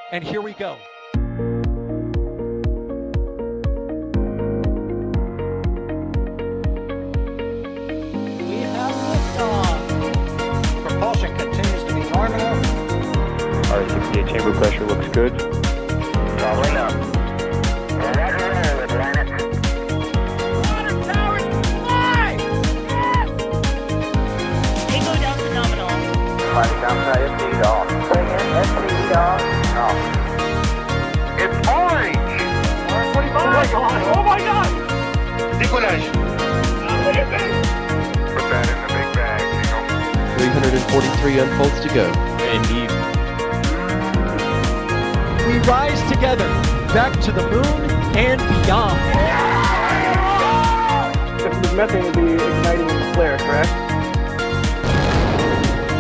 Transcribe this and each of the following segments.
And here we go. We have liftoff. Propulsion continues to be nominal. R68 chamber pressure looks good. Following up. Roger, roger, planet. Water towers fly! Yes! Tango down to nominal. Flight downside FD off. Bring in FD off. Off. It's orange! 45! Oh my god! Decollage. Put that in the big bag, you know. 343 unfolds to go. Indeed. We rise together, back to the moon and beyond. The methane would be igniting the flare, correct?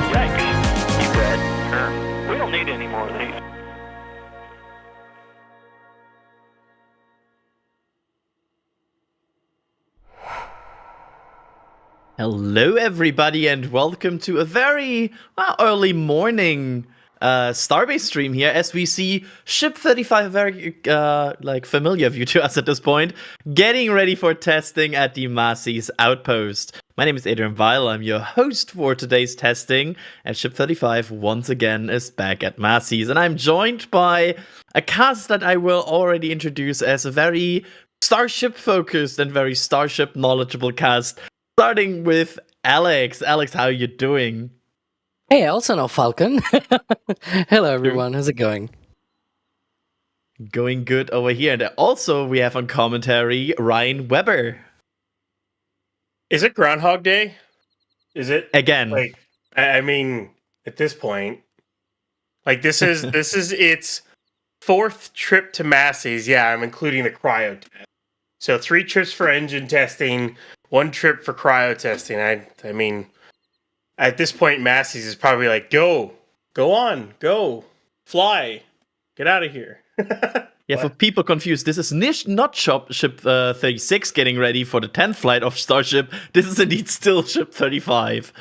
Yikes. You good? Sure. We don't need any more of these. Hello, everybody, and welcome to a very early morning Starbase stream here, as we see Ship 35, very familiar view to us at this point, getting ready for testing at the Massey's outpost. My name is Adrian Weil. I'm your host for today's testing, and Ship 35 once again is back at Massey's, and I'm joined by a cast that I will already introduce as a very Starship-focused and very Starship knowledgeable cast. Starting with Alex. Alex, how are you doing? Hey, I also know Falcon. Hello, everyone. How's it going? Going good over here. And also, we have on commentary Ryan Weber. Is it Groundhog Day? Is it Again. Like, I mean, at this point, like this is its fourth trip to Massey's. Yeah, I'm including the cryo test. So 3 trips for engine testing, 1 trip for cryo testing. I mean, at this point, Massey's is probably like, go on, go, fly, get out of here. Yeah, for people confused, this is not Ship 36 getting ready for the 10th flight of Starship. This is indeed still Ship 35.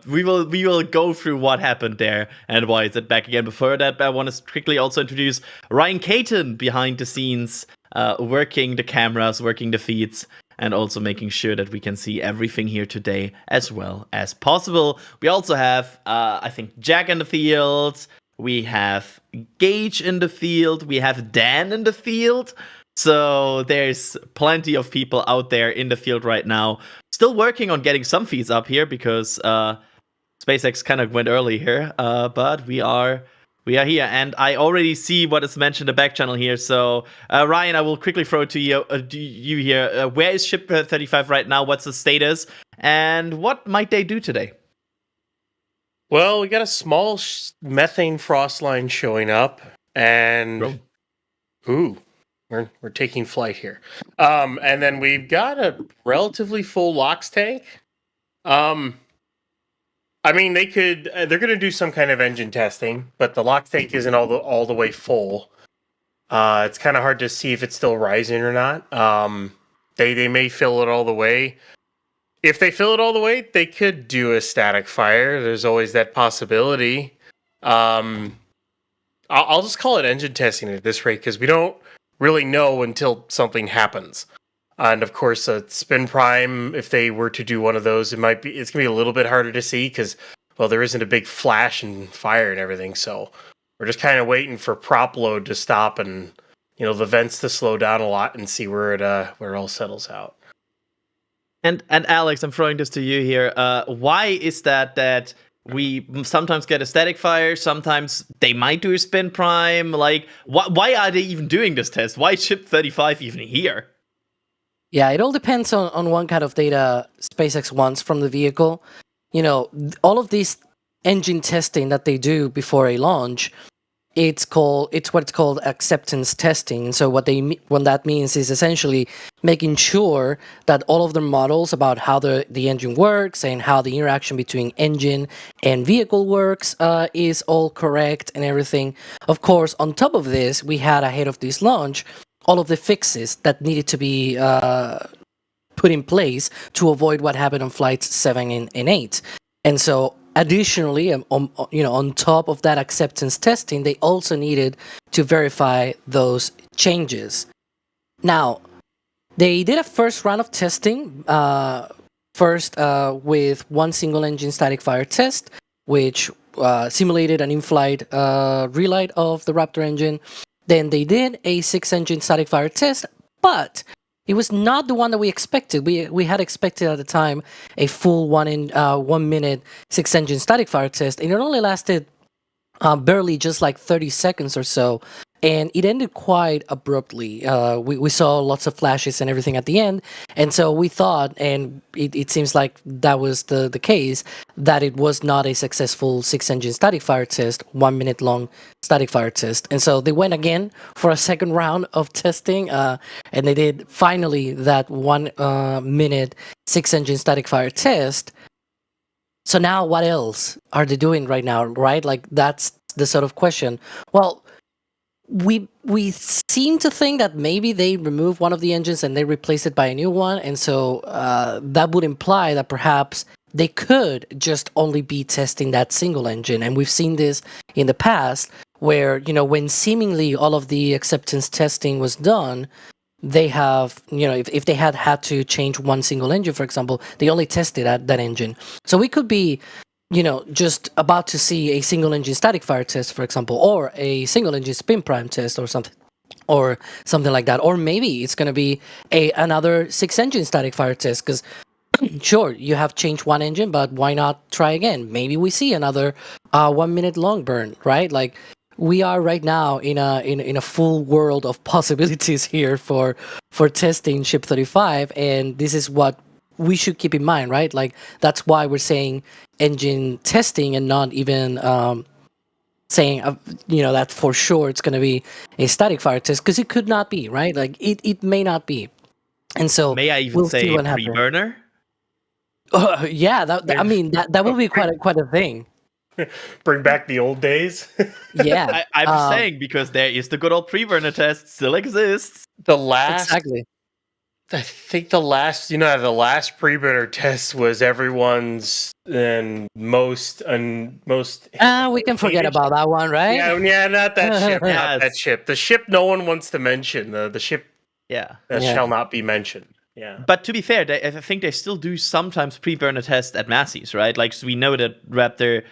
We will go through what happened there and why is it back again. Before that, I want to quickly also introduce Ryan Caton behind the scenes, working the cameras, working the feeds, and also making sure that we can see everything here today as well as possible. We also have, I think, Jack in the field. We have Gage in the field. We have Dan in the field. So there's plenty of people out there in the field right now. Still working on getting some feeds up here because SpaceX kind of went early here. But we are here, and I already see what is mentioned in the back channel here. So, Ryan, I will quickly throw it to you here. Where is Ship 35 right now? What's the status? And what might they do today? Well, we got a small methane frost line showing up, and we're taking flight here. And then we've got a relatively full LOX tank. I mean, they're going to do some kind of engine testing, but the LOX tank isn't all the way full. It's kind of hard to see if it's still rising or not. They may fill it all the way. If they fill it all the way, they could do a static fire. There's always that possibility. I'll just call it engine testing at this rate because we don't really know until something happens. And of course, a spin prime, if they were to do one of those, it's going to be a little bit harder to see because, well, there isn't a big flash and fire and everything. So we're just kind of waiting for prop load to stop and, the vents to slow down a lot and see where it all settles out. And Alex, I'm throwing this to you here. Why is that we sometimes get a static fire, sometimes they might do a spin prime? Like, why are they even doing this test? Why is Ship 35 even here? Yeah, it all depends on what kind of data SpaceX wants from the vehicle. All of these engine testing that they do before a launch, it's what it's called acceptance testing. So what that means is essentially making sure that all of the models about how the engine works and how the interaction between engine and vehicle works is all correct and everything. Of course, on top of this, we had ahead of this launch all of the fixes that needed to be put in place to avoid what happened on flights 7 and 8. And so additionally, on top of that acceptance testing, they also needed to verify those changes. Now, they did a first round of testing, with one single engine static fire test, which simulated an in-flight relight of the Raptor engine. Then they did a 6-engine static fire test, but it was not the one that we expected. We had expected at the time a full 1 minute 6-engine static fire test, and it only lasted barely just like 30 seconds or so, and it ended quite abruptly. We saw lots of flashes and everything at the end, and so we thought, and it seems like that was the case, that it was not a successful 6-engine static fire test, 1 minute long static fire test. And so they went again for a second round of testing, and they did finally that 1 minute 6-engine static fire test. So now what else are they doing right now, right? Like, that's the sort of question. Well, we seem to think that maybe they removed one of the engines and they replaced it by a new one, and so that would imply that perhaps they could just only be testing that single engine. And we've seen this in the past, where when seemingly all of the acceptance testing was done, they have, if they had to change one single engine, for example, they only tested that engine. So we could be just about to see a single engine static fire test, for example, or a single engine spin prime test or something like that. Or maybe it's going to be another 6-engine static fire test, because sure, you have changed one engine, but why not try again? Maybe we see another 1 minute long burn, right? Like, we are right now in a full world of possibilities here for testing Ship 35, and this is what we should keep in mind, right? Like, that's why we're saying engine testing and not even saying that for sure it's going to be a static fire test, because it could not be, right? Like, it may not be. And so may I even say pre-burner? Yeah, that would be quite a thing. Bring back the old days. Yeah, I'm saying, because there is the good old pre-burner test still exists. Exactly. I think the last pre-burner test was everyone's and most. We can forget about that one, right? Yeah, not that ship. Not that ship. The ship no one wants to mention. The ship. Yeah. That shall not be mentioned. Yeah. But to be fair, I think they still do sometimes pre-burner tests at Massey's, right? Like, so we know that Raptor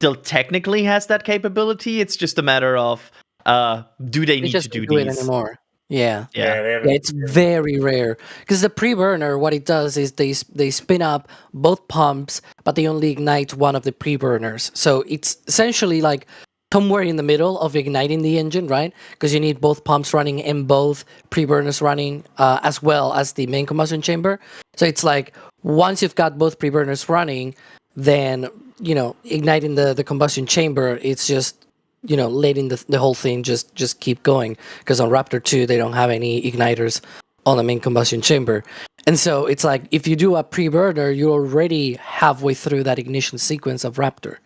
still technically has that capability. It's just a matter of do they need to do it these anymore? Yeah, it's very rare, because the pre-burner, what it does is they spin up both pumps, but they only ignite one of the pre-burners. So it's essentially like somewhere in the middle of igniting the engine, right? Because you need both pumps running and both pre-burners running, as well as the main combustion chamber. So it's like, once you've got both pre-burners running, then igniting the combustion chamber, it's just letting the whole thing just keep going, because on Raptor 2 they don't have any igniters on the main combustion chamber. And so it's like, if you do a pre-burner, you're already halfway through that ignition sequence of Raptor.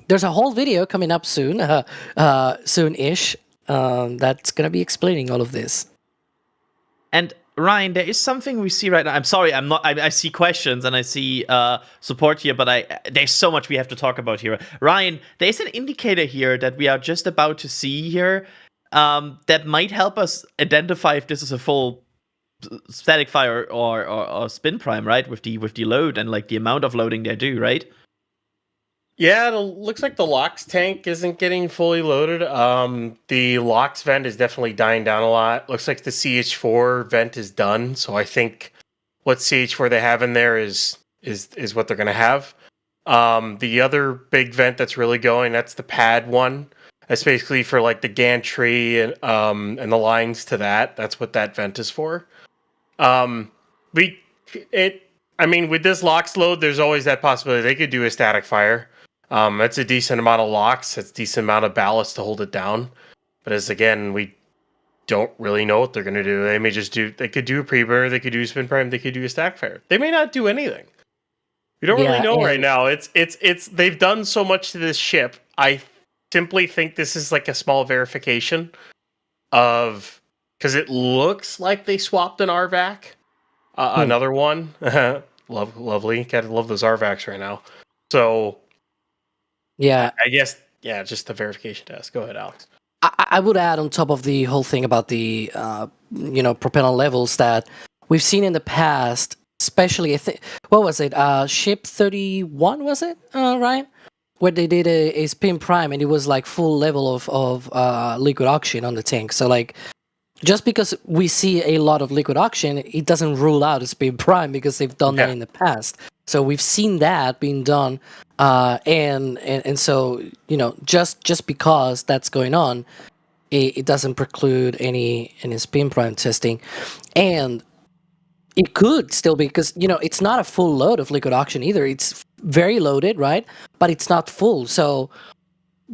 There's a whole video coming up soon, soon-ish, that's going to be explaining all of this. And Ryan, there is something we see right now. I'm sorry, I see questions and I see support here, but there's so much we have to talk about here. Ryan, there's an indicator here that we are just about to see here that might help us identify if this is a full static fire or spin prime, right? With the load and like the amount of loading they do, right? Yeah, it looks like the LOX tank isn't getting fully loaded. The LOX vent is definitely dying down a lot. Looks like the CH4 vent is done. So I think what CH4 they have in there is what they're going to have. The other big vent that's really going, that's the pad one. That's basically for like the gantry and the lines to that. That's what that vent is for. With this LOX load, there's always that possibility they could do a static fire. That's a decent amount of LOX. That's a decent amount of ballast to hold it down. But we don't really know what they're going to do. They could do a pre-burner, they could do a spin prime, they could do a stack fire. They may not do anything. We don't really know right now. It's they've done so much to this ship. I simply think this is like a small verification of, because it looks like they swapped an RVAC, another one. Lovely. Gotta love those RVACs right now. So Yeah, I guess, yeah, just the verification test. Go ahead, Alex. I would add on top of the whole thing about the propellant levels that we've seen in the past, especially I think what was it? Ship 31 was it? Right, where they did a spin prime and it was like full level of liquid oxygen on the tank. So like just because we see a lot of liquid oxygen, it doesn't rule out a spin prime because they've done that in the past. So we've seen that being done, and so just because that's going on, it doesn't preclude any spin prime testing, and it could still be because it's not a full load of liquid oxygen either. It's very loaded, right? But it's not full. So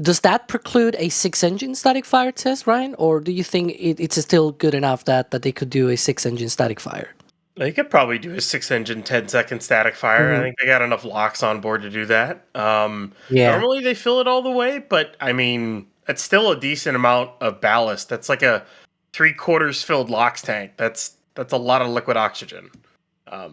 does that preclude a 6-engine static fire test, Ryan? Or do you think it's still good enough that they could do a 6-engine static fire? They could probably do a 6-engine 10-second static fire. I think they got enough locks on board to do that. Normally they fill it all the way, but I mean, it's still a decent amount of ballast. That's like a 3/4 filled LOX tank. That's a lot of liquid oxygen. I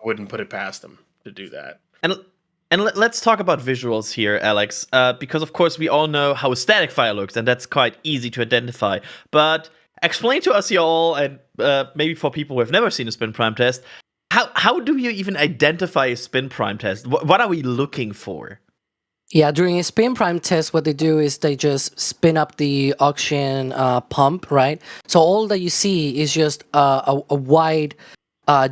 wouldn't put it past them to do that. And let's talk about visuals here, Alex, because of course we all know how a static fire looks, and that's quite easy to identify. But explain to us all, and maybe for people who have never seen a spin prime test, how do you even identify a spin prime test? What are we looking for? Yeah, during a spin prime test, what they do is they just spin up the oxygen pump, right? So all that you see is just a wide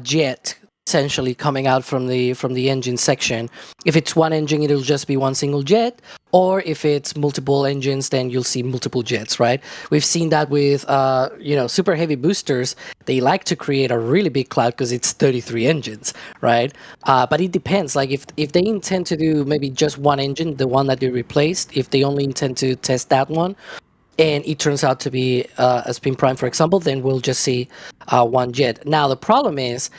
jet essentially coming out from the engine section. If it's one engine, it'll just be one single jet, or if it's multiple engines, then you'll see multiple jets, right? We've seen that with super heavy boosters. They like to create a really big cloud because it's 33 engines, right? But it depends. Like if they intend to do maybe just one engine, the one that they replaced, if they only intend to test that one, and it turns out to be a spin prime, for example, then we'll just see one jet. Now the problem is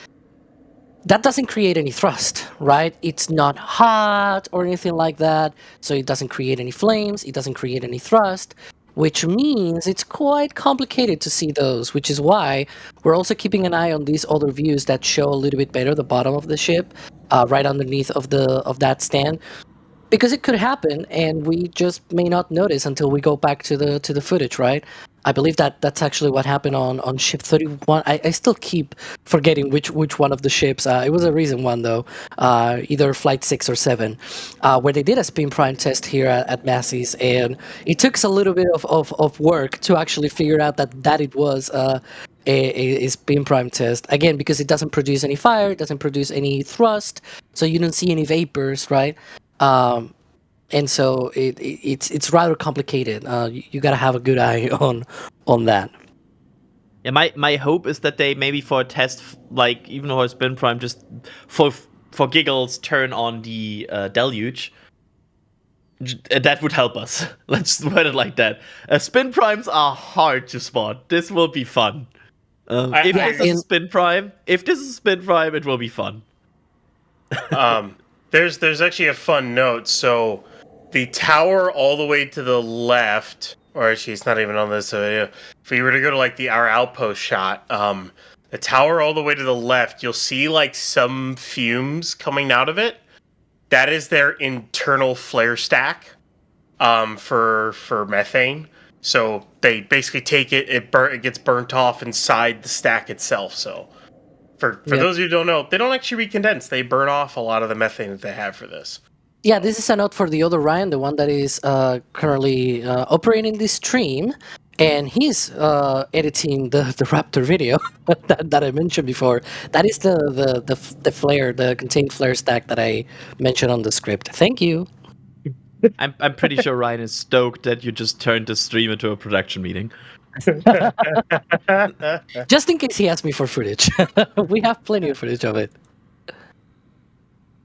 that doesn't create any thrust, right? It's not hot or anything like that, so it doesn't create any flames, it doesn't create any thrust, which means it's quite complicated to see those, which is why we're also keeping an eye on these other views that show a little bit better the bottom of the ship, right underneath of that stand, because it could happen and we just may not notice until we go back to the footage, right? I believe that's actually what happened on ship 31. I still keep forgetting which one of the ships. It was a recent one though, either flight 6 or 7, where they did a spin prime test here at Massey's, and it took us a little bit of work to actually figure out that it was a spin prime test, again because it doesn't produce any fire, it doesn't produce any thrust, so you don't see any vapors, right? And so it's rather complicated. You gotta have a good eye on that. Yeah, my hope is that they maybe for a test, like even though a spin prime, just for giggles, turn on the deluge. That would help us. Let's put it like that. Spin primes are hard to spot. This will be fun. If this is a spin prime, it will be fun. There's actually a fun note. So the tower all the way to the left, or actually it's not even on this video. If we were to go to like our outpost shot, the tower all the way to the left, you'll see like some fumes coming out of it. That is their internal flare stack for methane. So they basically take it gets burnt off inside the stack itself. So for those who don't know, they don't actually recondense. They burn off a lot of the methane that they have for this. Yeah, this is a note for the other Ryan, the one that is currently operating this stream, and he's editing the Raptor video that I mentioned before. That is the flare, the contained flare stack that I mentioned on the script. Thank you. I'm pretty sure Ryan is stoked that you just turned the stream into a production meeting. Just in case he asks me for footage. We have plenty of footage of it.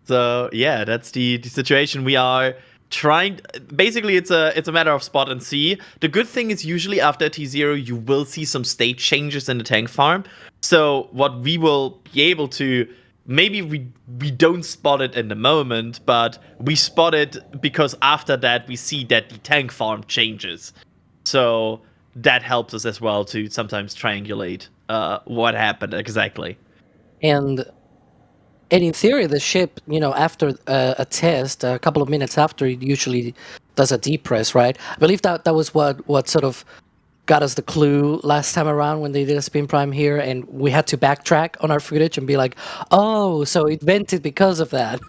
So yeah, that's the situation. We are trying. Basically, it's a matter of spot and see. The good thing is usually after T0 you will see some state changes in the tank farm. So what we will be able to, maybe we don't spot it in the moment, but we spot it because after that we see that the tank farm changes. So that helps us as well to sometimes triangulate what happened exactly. And And in theory, the ship, after a test, a couple of minutes after, it usually does a depress, right? I believe that was what sort of got us the clue last time around when they did a spin prime here, and we had to backtrack on our footage and be like, oh, so it vented because of that.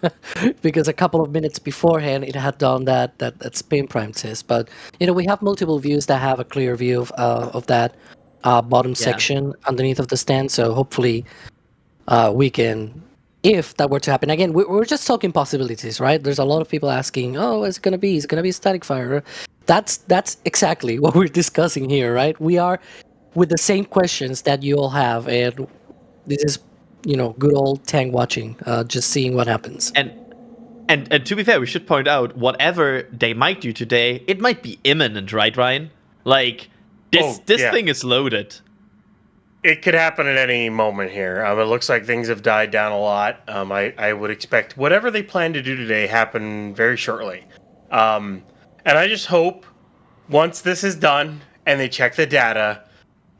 Because a couple of minutes beforehand, it had done that spin prime test. But, we have multiple views that have a clear view of that bottom section underneath of the stand, so hopefully we can, if that were to happen again, we're just talking possibilities, right? There's a lot of people asking, oh, what's it going to be? Is it going to be static fire? That's exactly what we're discussing here, right? We are with the same questions that you all have, and this is good old tank watching, just seeing what happens. And to be fair, we should point out whatever they might do today, it might be imminent, right, Ryan? Like this thing is loaded. It could happen at any moment here. It looks like things have died down a lot. I would expect whatever they plan to do today happen very shortly. And I just hope once this is done and they check the data,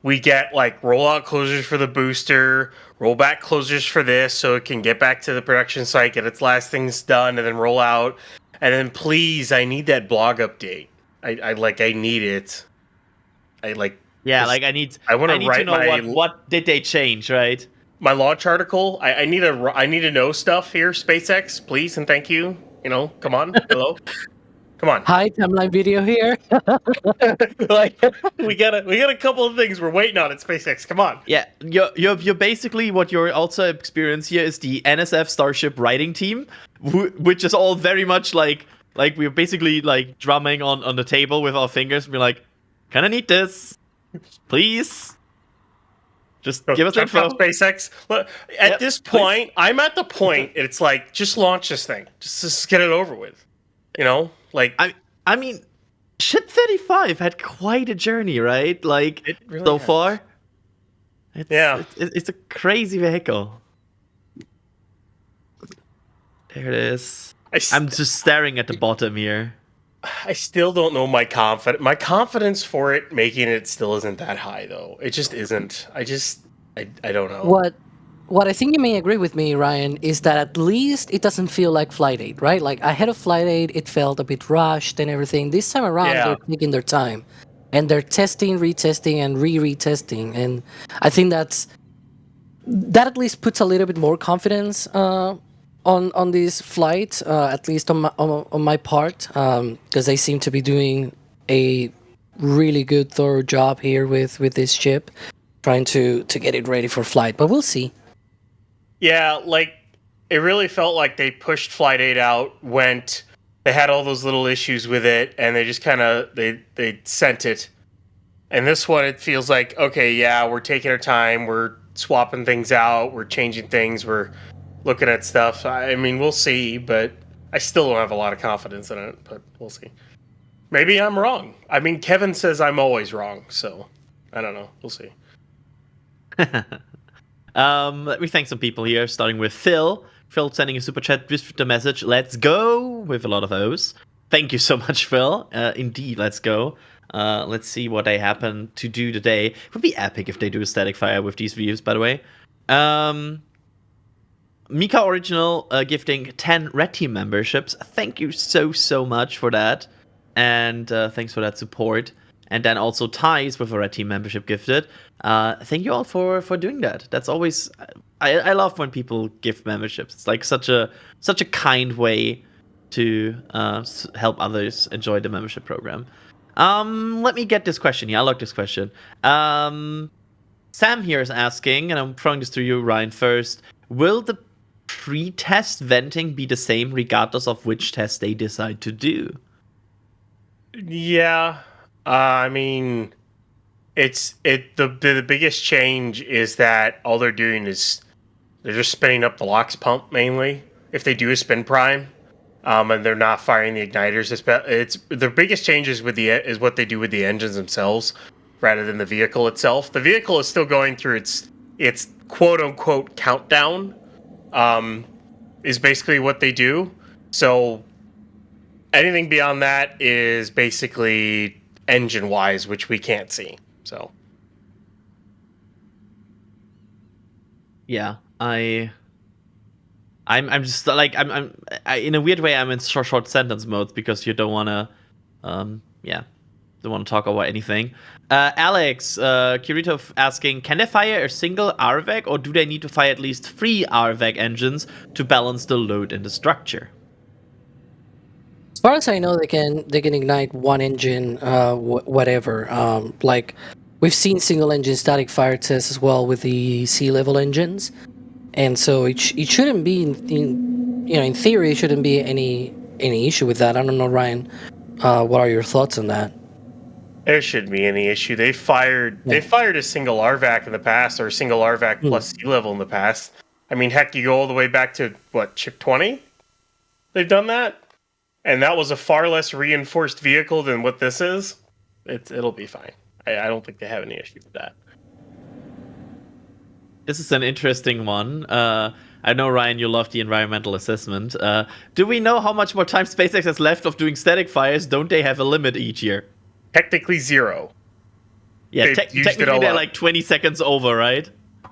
we get like rollout closures for the booster, rollback closures for this so it can get back to the production site, get its last things done, and then roll out. And then please, I need that blog update. I need it. Yeah, like I need to know what did they change, right? My launch article. I need to know stuff here, SpaceX, please and thank you. Come on, hello, come on. Hi, timeline video here. Like we got a couple of things we're waiting on at SpaceX. Come on. Yeah, you're basically what you're also experiencing here is the NSF Starship writing team, which is all very much like we're basically like drumming on the table with our fingers and be like, kind of need this. Please, just give us info. SpaceX. Look, at this point, I'm at the point. It's like just launch this thing. Just get it over with. I mean, Ship 35 had quite a journey, right? Like it really so has. far. It's a crazy vehicle. There it is. I'm just staring at the bottom here. I still don't know my confidence for it making it still isn't that high though. It just isn't. I don't know. What I think you may agree with me, Ryan, is that at least it doesn't feel like Flight 8, right? Like ahead of Flight 8, it felt a bit rushed and everything. This time around, they're taking their time, and they're testing, retesting, and retesting. And I think that at least puts a little bit more confidence on this flight, at least on my part, because they seem to be doing a really good, thorough job here with this ship, trying to get it ready for flight. But we'll see. Yeah, like it really felt like they pushed Flight 8 out, they had all those little issues with it, and they just kind of they sent it. And this one, it feels like, okay, yeah, we're taking our time, we're swapping things out, we're changing things, we're looking at stuff. I mean, we'll see, but I still don't have a lot of confidence in it, but we'll see. Maybe I'm wrong. I mean, Kevin says I'm always wrong, so I don't know. We'll see. Let me thank some people here, starting with Phil. Phil sending a super chat with the message, let's go, with a lot of O's. Thank you so much, Phil. Indeed, let's go. Let's see what they happen to do today. It would be epic if they do a static fire with these views, by the way. Mika Original gifting 10 Red Team memberships. Thank you so much for that. And thanks for that support. And then also Ties with a Red Team membership gifted. Thank you all for doing that. That's always... I love when people gift memberships. It's like such a kind way to help others enjoy the membership program. Let me get this question here. I like this question. Sam here is asking, and I'm throwing this to you, Ryan, first. Will the pre-test venting be the same regardless of which test they decide to do? Yeah. I mean, the biggest change is that all they're doing is they're just spinning up the LOX pump mainly. If they do a spin prime, and they're not firing the igniters, it's the biggest change is what they do with the engines themselves, rather than the vehicle itself. The vehicle is still going through its quote unquote countdown. Is basically what they do. So anything beyond that is basically engine-wise, which we can't see. So yeah, I I'm just like in a weird way I'm in short sentence mode because you don't want to, don't want to talk about anything. Alex, Kirito asking, can they fire a single RVAC or do they need to fire at least 3 RVAC engines to balance the load in the structure? As far as I know, they can ignite one engine, whatever. Like we've seen single engine static fire tests as well with the sea level engines, and so it shouldn't be in theory it shouldn't be any issue with that. I don't know, Ryan. What are your thoughts on that? There shouldn't be any issue. They fired a single RVAC in the past, or a single RVAC plus sea level in the past. I mean, heck, you go all the way back to what, Chip 20? They've done that, and that was a far less reinforced vehicle than what this is. It'll be fine. I don't think they have any issue with that. This is an interesting one. I know, Ryan, you love the environmental assessment. Do we know how much more time SpaceX has left of doing static fires? Don't they have a limit each year? Technically 0. Yeah, technically they're like 20 seconds over, right?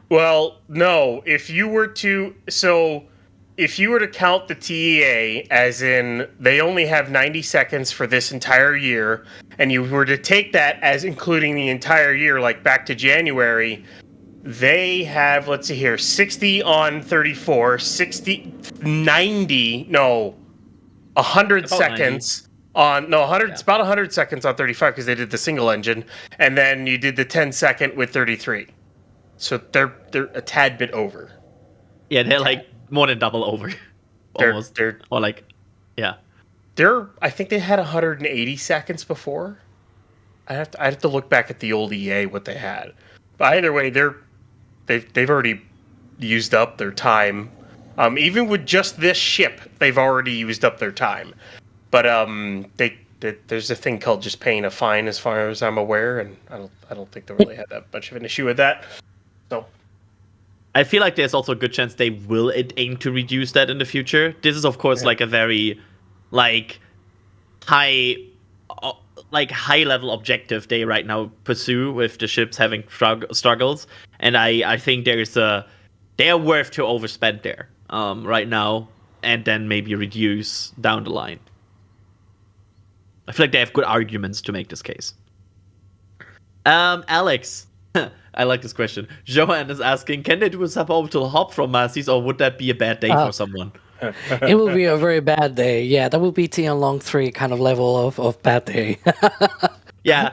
Well, no. If you were to count the TEA as in they only have 90 seconds for this entire year, and you were to take that as including the entire year, like back to January, they have, let's see here, 60 on 34, 100 seconds. 100. It's about 100 seconds on 35 because they did the single engine, and then you did the 10-second with 33. So they're a tad bit over. Yeah, they're like more than double over, almost. I think they had 180 seconds before. I have to look back at the old EA what they had, but either way, they've already used up their time. Even with just this ship, they've already used up their time. But there's a thing called just paying a fine, as far as I'm aware, and I don't think they really had that much of an issue with that. So I feel like there's also a good chance they will aim to reduce that in the future. This is, of course, like a very high level objective they right now pursue with the ships having struggles, and I think they are worth to overspend there right now, and then maybe reduce down the line. I feel like they have good arguments to make this case. Alex, I like this question. Joanne is asking, can they do a suborbital hop from Massey's, or would that be a bad day for someone? It would be a very bad day. Yeah, that would be Tian Long 3 kind of level of bad day. Yeah,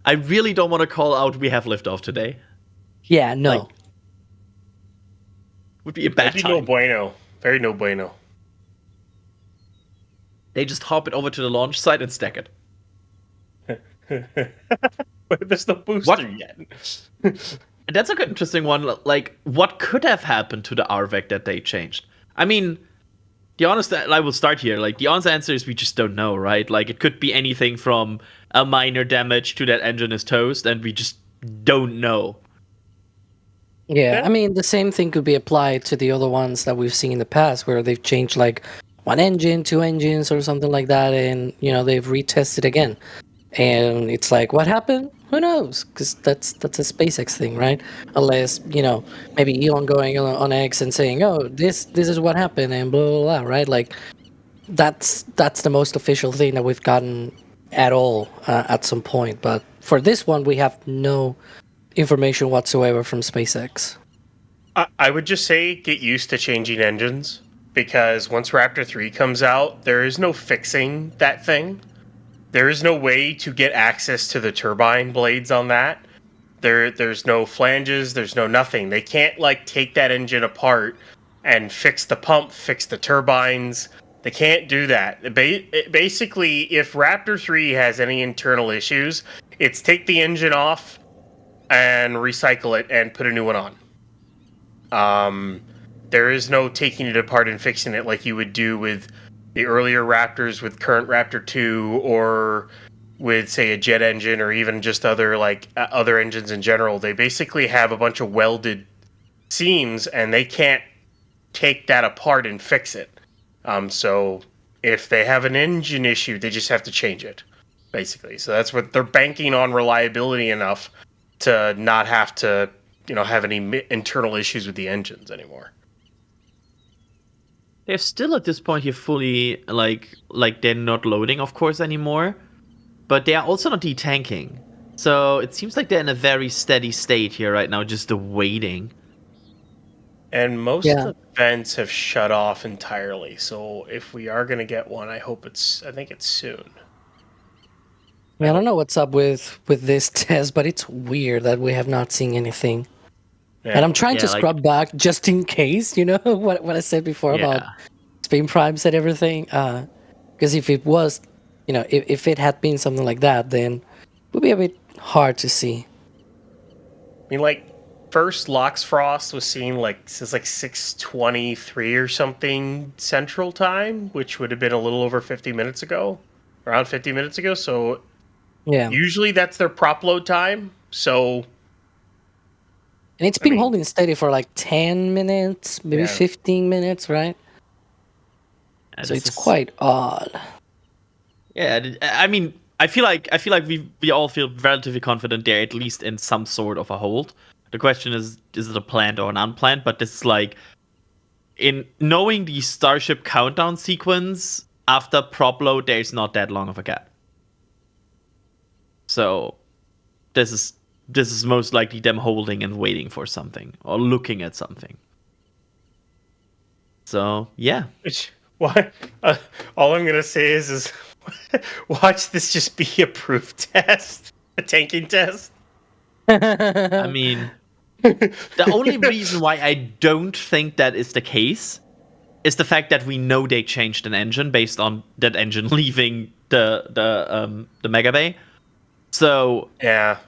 I really don't want to call out we have liftoff today. Yeah, no. Would be a bad time. No bueno. Very no bueno. They just hop it over to the launch site and stack it. There's no booster yet. That's a good, interesting one. Like, what could have happened to the RVAC that they changed? I mean, I will start here. Like, the honest answer is we just don't know, right? Like, it could be anything from a minor damage to that engine is toast, and we just don't know. Yeah, I mean, the same thing could be applied to the other ones that we've seen in the past, where they've changed like 1 engine, 2 engines, or something like that, and they've retested again. And it's like, what happened? Who knows? Because that's a SpaceX thing, right? Unless maybe Elon going on X and saying, "Oh, this is what happened," and blah blah blah, right? Like that's the most official thing that we've gotten at all at some point. But for this one, we have no information whatsoever from SpaceX. I would just say get used to changing engines, because once Raptor 3 comes out, there is no fixing that thing. There is no way to get access to the turbine blades on that. There's no flanges, there's no nothing. They can't take that engine apart and fix the pump, fix the turbines. They can't do that. Basically, if Raptor 3 has any internal issues, it's take the engine off and recycle it and put a new one on. There is no taking it apart and fixing it like you would do with the earlier Raptors, with current Raptor 2, or with, say, a jet engine, or even just other engines in general. They basically have a bunch of welded seams, and they can't take that apart and fix it. So if they have an engine issue, they just have to change it, basically. So that's what they're banking on, reliability enough to not have to, have any internal issues with the engines anymore. They're still at this point here fully like they're not loading, of course, anymore, but they are also not detanking. So it seems like they're in a very steady state here right now, just waiting. And most Yeah. of the vents have shut off entirely. So if we are going to get one, I think it's soon. I don't know what's up with this test, but it's weird that we have not seen anything. Yeah. And I'm trying to Yeah, like- scrub back just in case, you know, what I said before about spin primes and everything. Because if it was, you know, if it had been something like that, then it would be a bit hard to see. I mean, like, first Lox Frost was seen since 6:23 or something Central Time, which would have been a little over 50 minutes ago, around 50 minutes ago. So Yeah. usually that's their prop load time. So And it's been holding steady for like 10 minutes, maybe 15 minutes, right? And So this it's is- quite odd. Yeah, I mean, I feel like we all feel relatively confident they're at least in some sort of a hold. The question is it a planned or an unplanned? But this is like, in knowing the Starship countdown sequence after prop load, there's not that long of a gap. So this is most likely them holding and waiting for something or looking at something. So yeah. what? All I'm gonna say is watch this just be a proof test, a tanking test. I mean, the only reason why I don't think that is the case is the fact that we know they changed an engine based on that engine leaving the mega bay. So Yeah.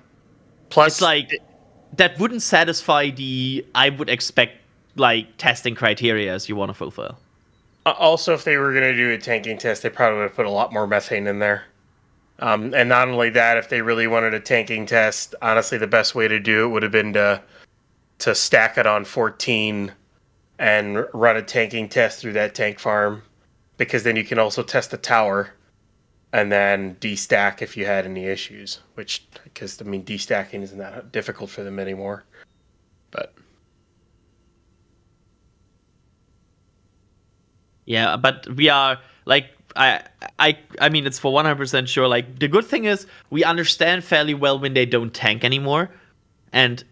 Plus, it's like that wouldn't satisfy the I would expect like testing criteria as you want to fulfill. also, if they were gonna do a tanking test, they probably would have put a lot more methane in there. And not only that, if they really wanted a tanking test, honestly, the best way to do it would have been to stack it on 14 and run a tanking test through that tank farm, because then you can also test the tower and then destack if you had any issues, because I mean, destacking isn't that difficult for them anymore. But Yeah, but we are like I mean it's for 100% sure. Like the good thing is we understand fairly well when they don't tank anymore, and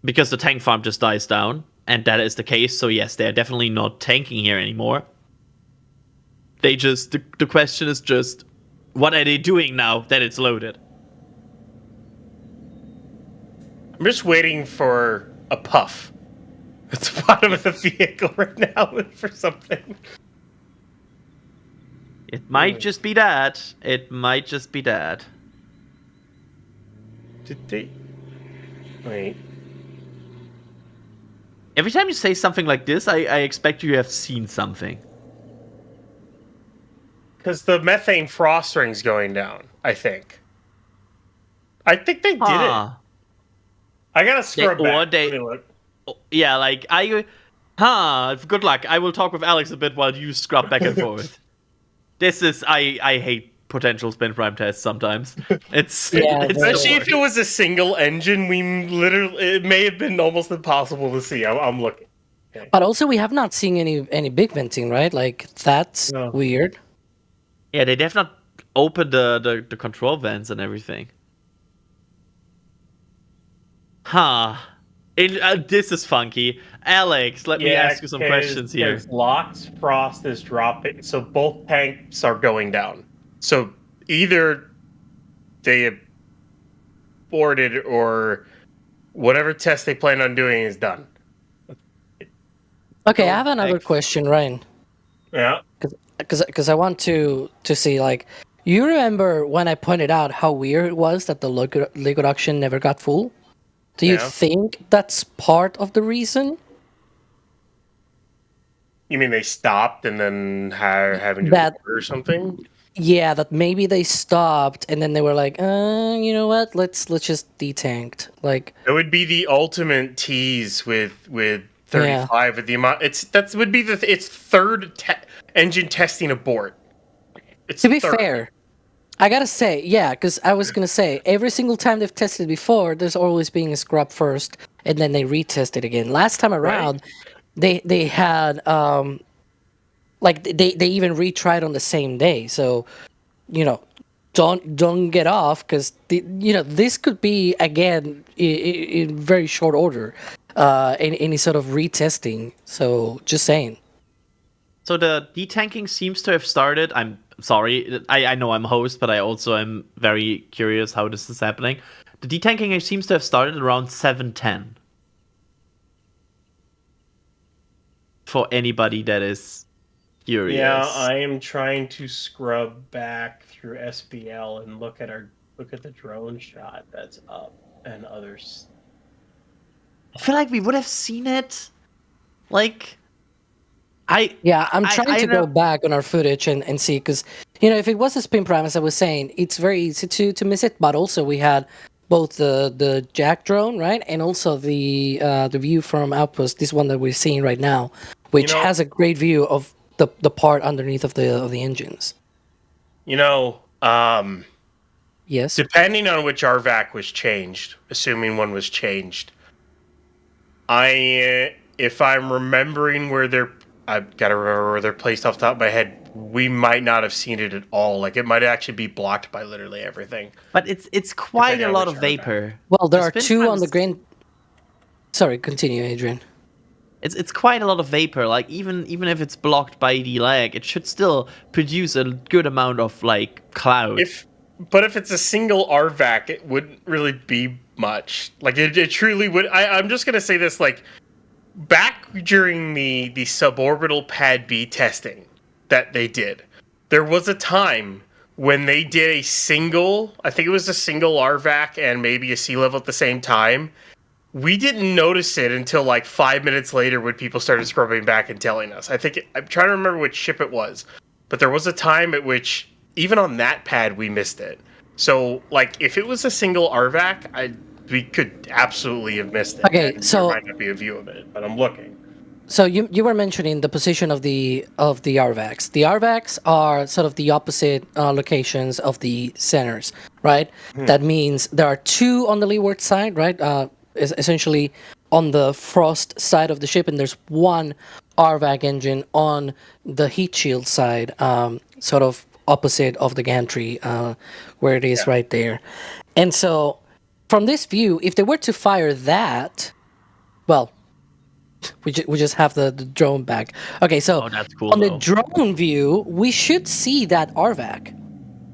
because the tank farm just dies down, and that is the case. So yes, they're definitely not tanking here anymore. They just the question is just what are they doing now that it's loaded? I'm just waiting for a puff at the bottom of the vehicle right now for something. It might just be that. It might just be that. Did they? Wait. Every time you say something like this, I expect you have seen something. Because the methane frost ring's going down, I think. I think they did it. I gotta scrub Or back. they- Let me look. Yeah, like good luck. I will talk with Alex a bit while you scrub back and forth. This is I hate potential spin prime tests sometimes. It's Yeah, it's Especially the if it was a single engine, it may have been almost impossible to see. I'm looking. But also, we have not seen any big venting, right? Like, that's No. weird. Yeah, they have not opened the control vents and everything. This is funky. Alex, let me ask you some questions here. Lox Frost is dropping, so both tanks are going down. So either they aborted or whatever test they plan on doing is done. Okay, I have another thanks. question, Ryan. Yeah. Because I want to see, like, you remember when I pointed out how weird it was that the liquid oxygen never got full? Do you Yeah. think that's part of the reason? You mean they stopped and then having to That- order or something? Yeah, that maybe they stopped and then they were like, you know what? Let's just detanked. Like, It would be the ultimate tease with 35 with the amount. It's third engine testing abort. It's to be third. fair, I gotta say, yeah, because I was gonna say every single time they've tested before, there's always being a scrub first, and then they retest it again. Last time around, they had like they even retried on the same day. So, don't get off, because this could be again in very short order, any sort of retesting. So just saying. So the detanking seems to have started. I'm sorry, I know I'm host, but I also am very curious how this is happening. The detanking seems to have started around 7:10. For anybody that is curious. Yeah, I am trying to scrub back through SBL and look at the drone shot that's up and others. I feel like we would have seen it. Like, I'm trying to go back on our footage and see, because if it was a spin prime, as I was saying, it's very easy to miss it. But also we had both the Jack drone, right, and also the view from Outpost, this one that we're seeing right now, which has a great view of the part underneath of the engines. Yes. Depending on which RVAC was changed, assuming one was changed, if I'm remembering I've got to remember where they're placed off the top of my head, we might not have seen it at all. Like, it might actually be blocked by literally everything. But it's quite a lot of vapor. Well, there are two on the grain. Sorry, continue, Adrian. It's quite a lot of vapor. Like, even if it's blocked by the lag, it should still produce a good amount of like cloud. But if it's a single RVAC, it wouldn't really be much. Like, it truly would. I'm just gonna say this, like, back during the suborbital pad B testing that they did, there was a time when they did I think it was a single RVAC and maybe a sea level at the same time. We didn't notice it until like 5 minutes later when people started scrubbing back and telling us. I'm trying to remember which ship it was, but there was a time at which even on that pad we missed it. So, like, if it was a single RVAC, we could absolutely have missed it. Okay, so there might not be a view of it, but I'm looking. So you were mentioning the position of the RVACs. The RVACs are sort of the opposite locations of the centers, right? That means there are two on the leeward side, right? Essentially on the frost side of the ship, and there's one RVAC engine on the heat shield side, sort of opposite of the gantry, where it is right there. And so, from this view, if they were to fire that, well, we just have the drone back. Okay, so that's cool, on the drone view, we should see that RVAC,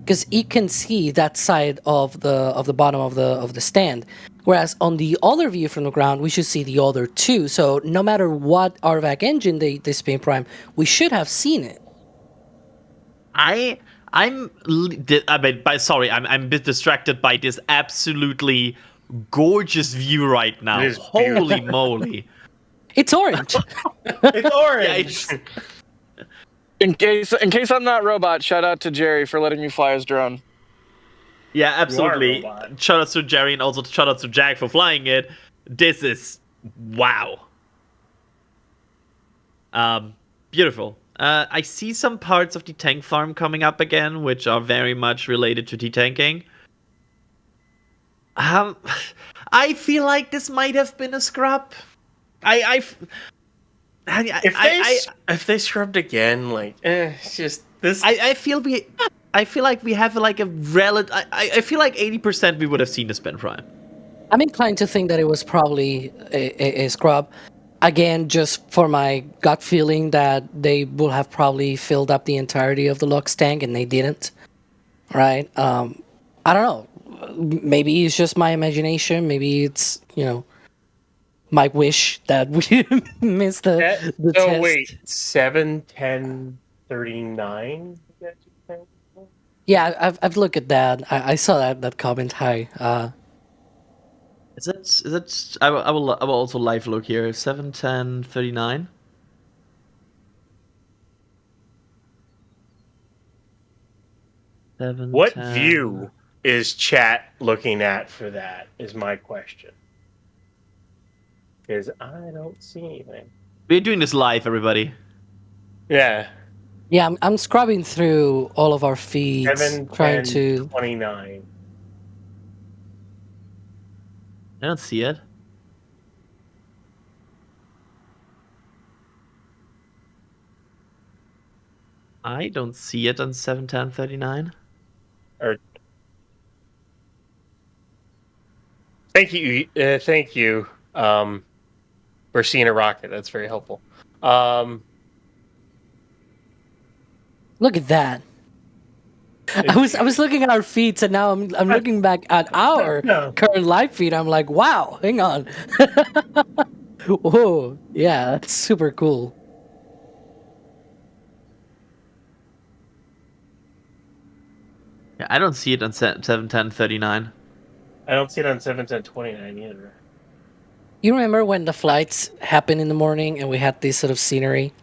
because it can see that side of the bottom of the stand. Whereas on the other view from the ground, we should see the other two. So no matter what RVAC engine they spin prime, we should have seen it. I'm a bit distracted by this absolutely gorgeous view right now. Holy moly. It's orange. It's orange. In case I'm not robot, shout out to Jerry for letting me fly his drone. Yeah, absolutely. Shout out to Jerry, and also shout out to Jack for flying it. This is wow. Beautiful. I see some parts of the tank farm coming up again, which are very much related to detanking. I feel like this might have been a scrub. If they scrubbed again, like, it's just this. I feel like we have like a relative. I feel like 80% we would have seen the spin prime. I'm inclined to think that it was probably a scrub. Again, just for my gut feeling that they will have probably filled up the entirety of the Lux tank, and they didn't. Right? I don't know. Maybe it's just my imagination. Maybe it's, my wish that we missed the test. Oh, wait. 7:10:39? Yeah, I've looked at that. I saw that comment. Hi. Is it? I will also live look here. 7:10:39. What view is chat looking at for that? Is my question. Because I don't see anything. We're doing this live, everybody. Yeah. Yeah, I'm scrubbing through all of our feeds, trying to 29. I don't see it. I don't see it on 71039. Thank you. Thank you. We're seeing a rocket. That's very helpful. Look at that. I was looking at our feeds, and now I'm looking back at our current live feed. I'm like, wow, hang on. Whoa, yeah, that's super cool. Yeah, I don't see it on 71039. I don't see it on 71029 either. You remember when the flights happened in the morning and we had this sort of scenery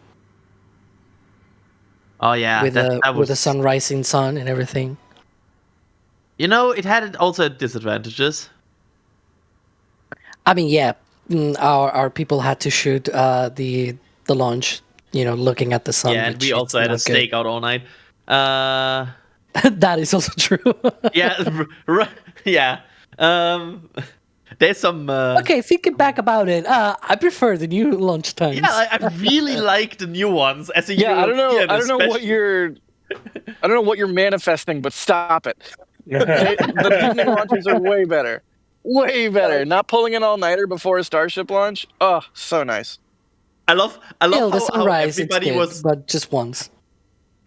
Oh yeah, with that with was the sun rising sun and everything? You know, it had also disadvantages. I mean, yeah, our people had to shoot the launch, looking at the sun. Yeah, and which we also is had a not good. stakeout all night. That is also true. Yeah, yeah. There's some. Okay, thinking back about it, I prefer the new launch times. Yeah, I really like the new ones. As a Yeah, European, I don't know what you're manifesting, but stop it. The evening launches are way better. Way better. Not pulling an all-nighter before a Starship launch. Oh, so nice. I love Still, the how sunrise, everybody it's good, was. but just once.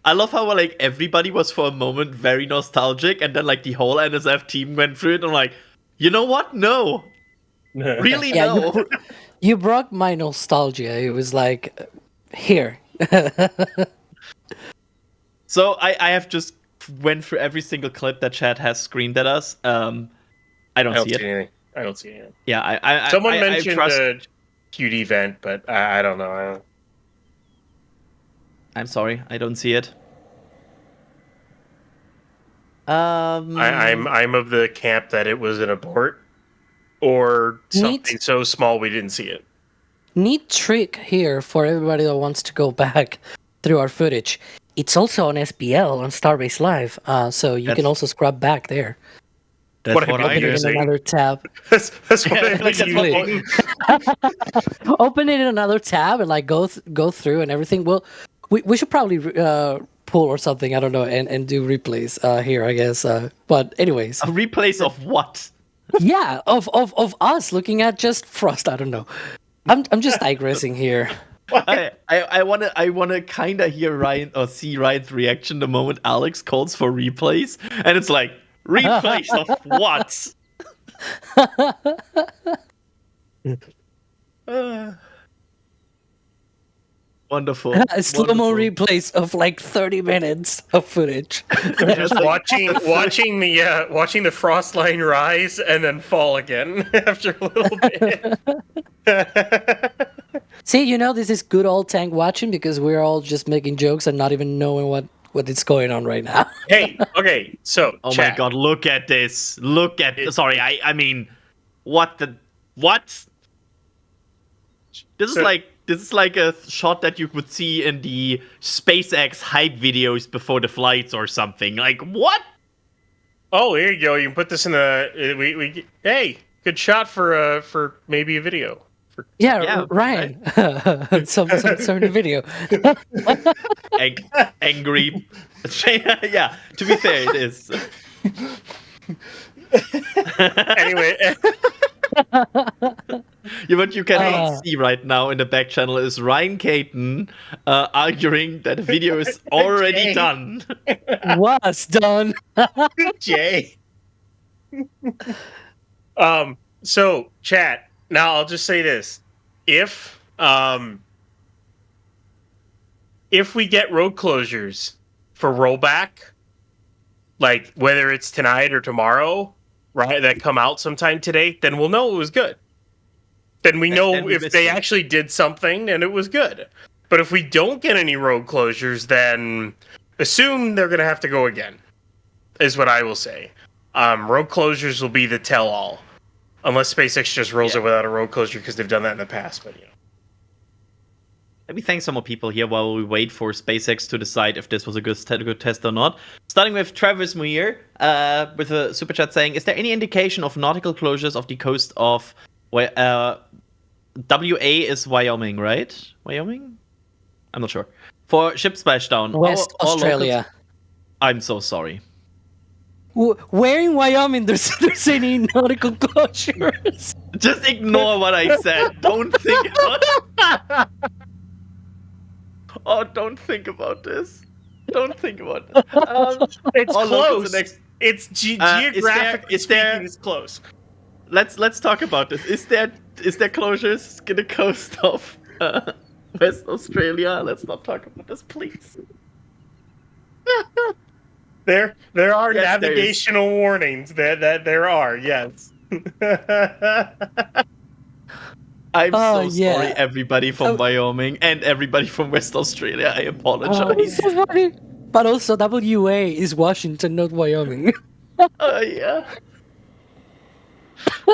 I love how like everybody was for a moment very nostalgic, and then like the whole NSF team went through it, and I'm like, you know what? No, really Yeah, no. you brought my nostalgia. It was like, here. So I have just went through every single clip that Chad has screamed at us. I don't see it. anything. I don't see anything. Yeah, Someone I mentioned trust... the cute event, but I don't know. I'm sorry, I don't see it. I'm of the camp that it was an abort or something Neat. so small we didn't see it. Neat trick here for everybody that wants to go back through our footage. It's also on SBL on Starbase Live, so you can also scrub back there. That's What what I'm I Open do. it in using. another tab. That's what I'm Exactly. using. Open it in another tab and like go through and everything. Well, we should probably pull or something. I don't know, and do replays here, I guess. But anyways, A replays of what? yeah, of us looking at just Frost. I don't know. I'm just digressing here. I wanna kinda hear Ryan or see Ryan's reaction the moment Alex calls for replays, and it's like replays of what? Wonderful. Slow-mo Wonderful. replays of like 30 minutes of footage. Just watching the frost line rise and then fall again after a little bit. See, this is good old tank watching because we're all just making jokes and not even knowing what is going on right now. Hey, okay, so Oh chat. my god, look at this. Look at sorry, I mean what? This is like a shot that you would see in the SpaceX hype videos before the flights or something. Like what? Oh, here you go. You can put this in the hey, good shot for maybe a video. Yeah, Ryan. some sort of video. Angry. Yeah, to be fair, it is. Anyway, Yeah, what you cannot see right now in the back channel is Ryan Caton arguing that the video is already done. Was done. Jay. So chat. Now I'll just say this: if we get road closures for rollback, like whether it's tonight or tomorrow, right, that come out sometime today, then we'll know it was good. Then we know then we if missed they it. actually did something and it was good. But if we don't get any road closures, then assume they're going to have to go again, is what I will say. Road closures will be the tell-all. Unless SpaceX just rolls it without a road closure because they've done that in the past, but Let me thank some more people here while we wait for SpaceX to decide if this was a good test or not. Starting with Travis Muir with a super chat saying, is there any indication of nautical closures of the coast of WA is Wyoming, right? Wyoming? I'm not sure. for ship splashdown. West All locals- Australia. I'm so sorry. Where in Wyoming there's any nautical closures? Just ignore what I said. Don't think about Oh, don't think about this. Don't think about it. It's all locals close. and ex- It's geographically is there- speaking, it's close. Let's talk about this. Is there closures in the coast of West Australia? Let's not talk about this, please. There are Yes, there is. navigational warnings that there are, yes. I'm Oh, so yeah. sorry, everybody from Wyoming and everybody from West Australia. I apologize. So funny. But also, WA is Washington, not Wyoming. Yeah.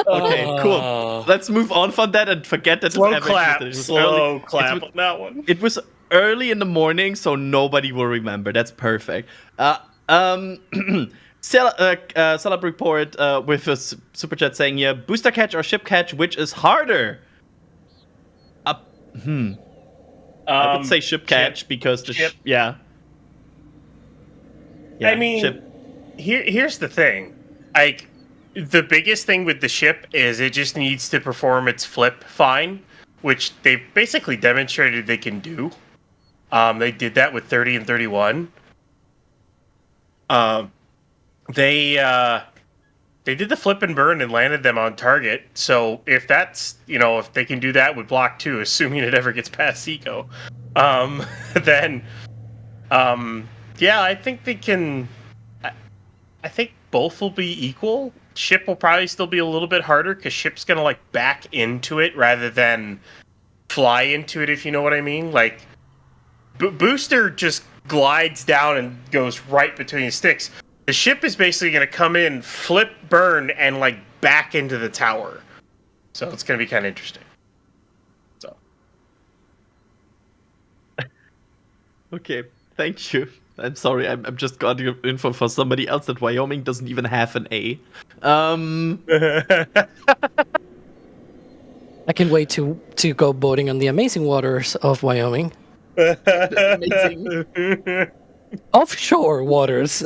Okay, cool. Let's move on from that and forget that Slow this ever clap. existed. It was Slow early- clap on that one. It was early in the morning, so nobody will remember. That's perfect. Celeb report with a super chat saying here, booster catch or ship catch, which is harder? I would say ship catch because the ship. yeah. I mean, ship. here's the thing. Like, the biggest thing with the ship is it just needs to perform its flip fine, which they've basically demonstrated they can do. They did that with 30 and 31. They did the flip and burn and landed them on target. So if that's, if they can do that with Block 2, assuming it ever gets past Eco, then, yeah, I think they can. I think both will be equal. Ship will probably still be a little bit harder because ship's gonna like back into it rather than fly into it, if you know what I mean. Like, booster just glides down and goes right between the sticks. The ship is basically going to come in, flip, burn, and like back into the tower. So it's going to be kind of interesting. So. Okay, thank you. I'm sorry, I'm just got info for somebody else that Wyoming doesn't even have an A. I can wait to go boating on the amazing waters of Wyoming. Amazing. Offshore waters.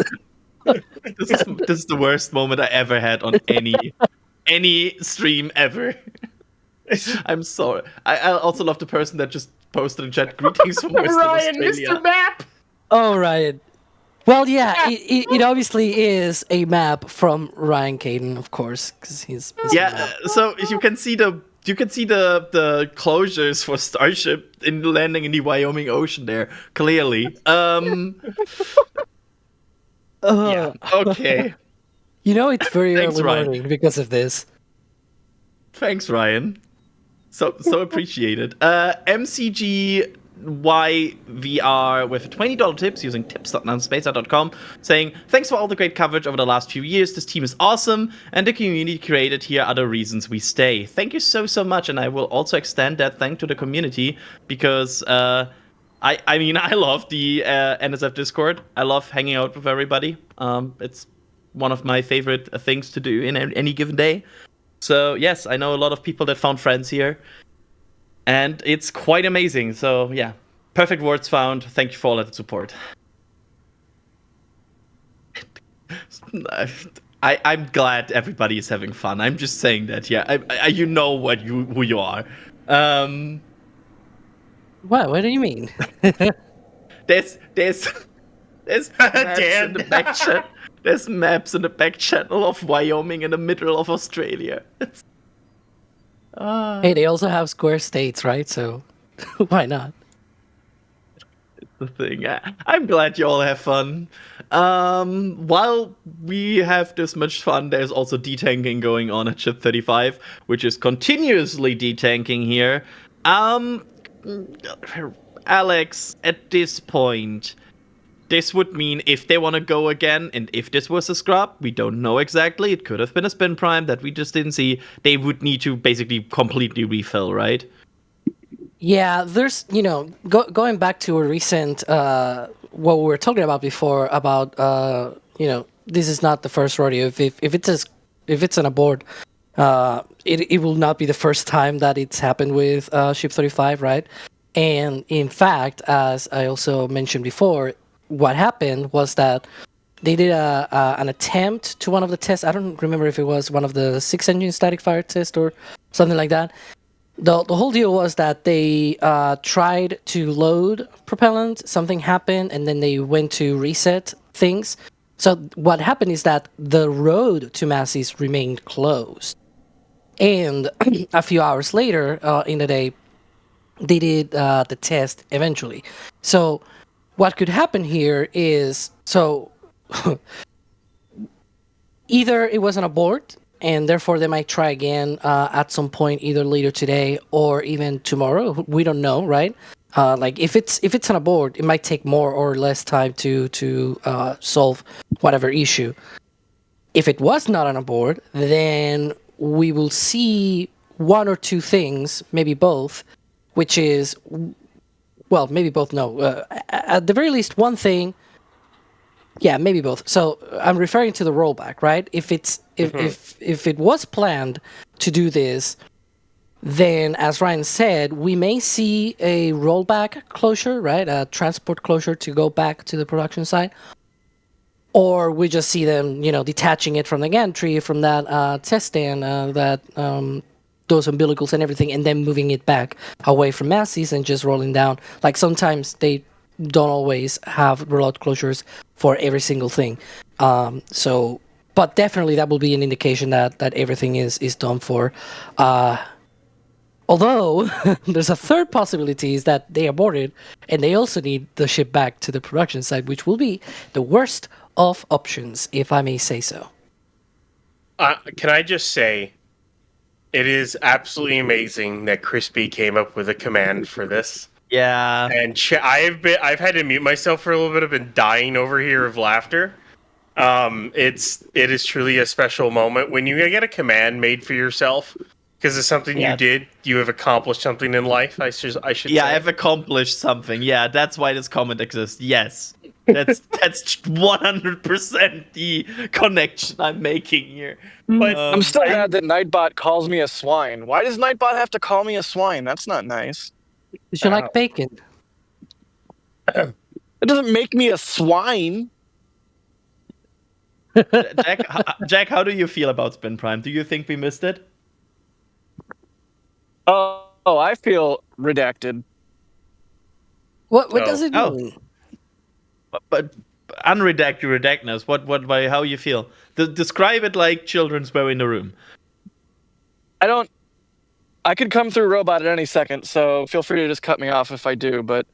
This is the worst moment I ever had on any stream ever. I'm sorry. I also love the person that just posted in chat greetings from Western Ryan, Australia. Mr. Map! Oh, Ryan. Well, yeah, it obviously is a map from Ryan Caden, of course, because he's Yeah, so you can see the closures for Starship in landing in the Wyoming Ocean there clearly. Yeah. Okay. It's very Thanks, early Ryan. morning because of this. Thanks, Ryan. So appreciated. MCGYVR with $20 tips using tips.nanspacer.com saying, thanks for all the great coverage over the last few years. This team is awesome, and the community created here are the reasons we stay. Thank you so much, and I will also extend that thank to the community because I mean, I love the NSF Discord. I love hanging out with everybody. It's one of my favorite things to do in any given day. So yes, I know a lot of people that found friends here, and it's quite amazing. So yeah, perfect words found. Thank you for all that support. I'm glad everybody is having fun. I'm just saying that. Yeah, you know who you are. What do you mean? There's maps in the back chat. There's maps in the back channel of Wyoming in the middle of Australia. Hey, they also have square states, right? So why not? It's the thing. I'm glad you all have fun. While we have this much fun, there's also detanking going on at Ship 35, which is continuously detanking here. Alex, at this point, this would mean if they want to go again, and if this was a scrub, we don't know exactly. It could have been a spin prime that we just didn't see. They would need to basically completely refill, right? Yeah, there's, going back to a recent, what we were talking about before about, this is not the first rodeo. If it's an abort, it will not be the first time that it's happened with Ship 35, right? And in fact, as I also mentioned before, what happened was that they did an attempt to one of the tests. I don't remember if it was one of the 6-engine static fire test or something like that. The whole deal was that they tried to load propellant, something happened, and then they went to reset things. So what happened is that the road to Massey's remained closed. And a few hours later in the day, they did the test eventually. So what could happen here is, either it was an abort, and therefore they might try again at some point, either later today or even tomorrow. We don't know, right? Like if it's an abort, it might take more or less time to solve whatever issue. If it was not an abort, then we will see one or two things, maybe both, which is, well, maybe both. No, at the very least, one thing. Yeah, maybe both. So I'm referring to the rollback, right? If it was planned to do this, then as Ryan said, we may see a rollback closure, right? A transport closure to go back to the production site, or we just see them, detaching it from the gantry, from that test stand, those umbilicals and everything, and then moving it back away from Massey's and just rolling down. Like sometimes they don't always have rollout closures for every single thing. But definitely that will be an indication that everything is done for. Although there's a third possibility is that they aborted and they also need the ship back to the production site, which will be the worst of options, if I may say so. Can I just say, it is absolutely amazing that Crispy came up with a command for this. Yeah. And I've had to mute myself for a little bit. I've been dying over here of laughter. It is truly a special moment when you get a command made for yourself because it's something you did. You have accomplished something in life. I should say. Yeah, I've accomplished something. Yeah, that's why this comment exists. Yes. That's 100% the connection I'm making here. But I'm still mad that Nightbot calls me a swine. Why does Nightbot have to call me a swine? That's not nice. Did you like bacon? It doesn't make me a swine. Jack, how do you feel about Spin Prime? Do you think we missed it? Oh, I feel redacted. What does it mean? But unredact your redactness. Why, how you feel? Describe it like children's were in the room. I could come through robot at any second, so feel free to just cut me off if I do. But,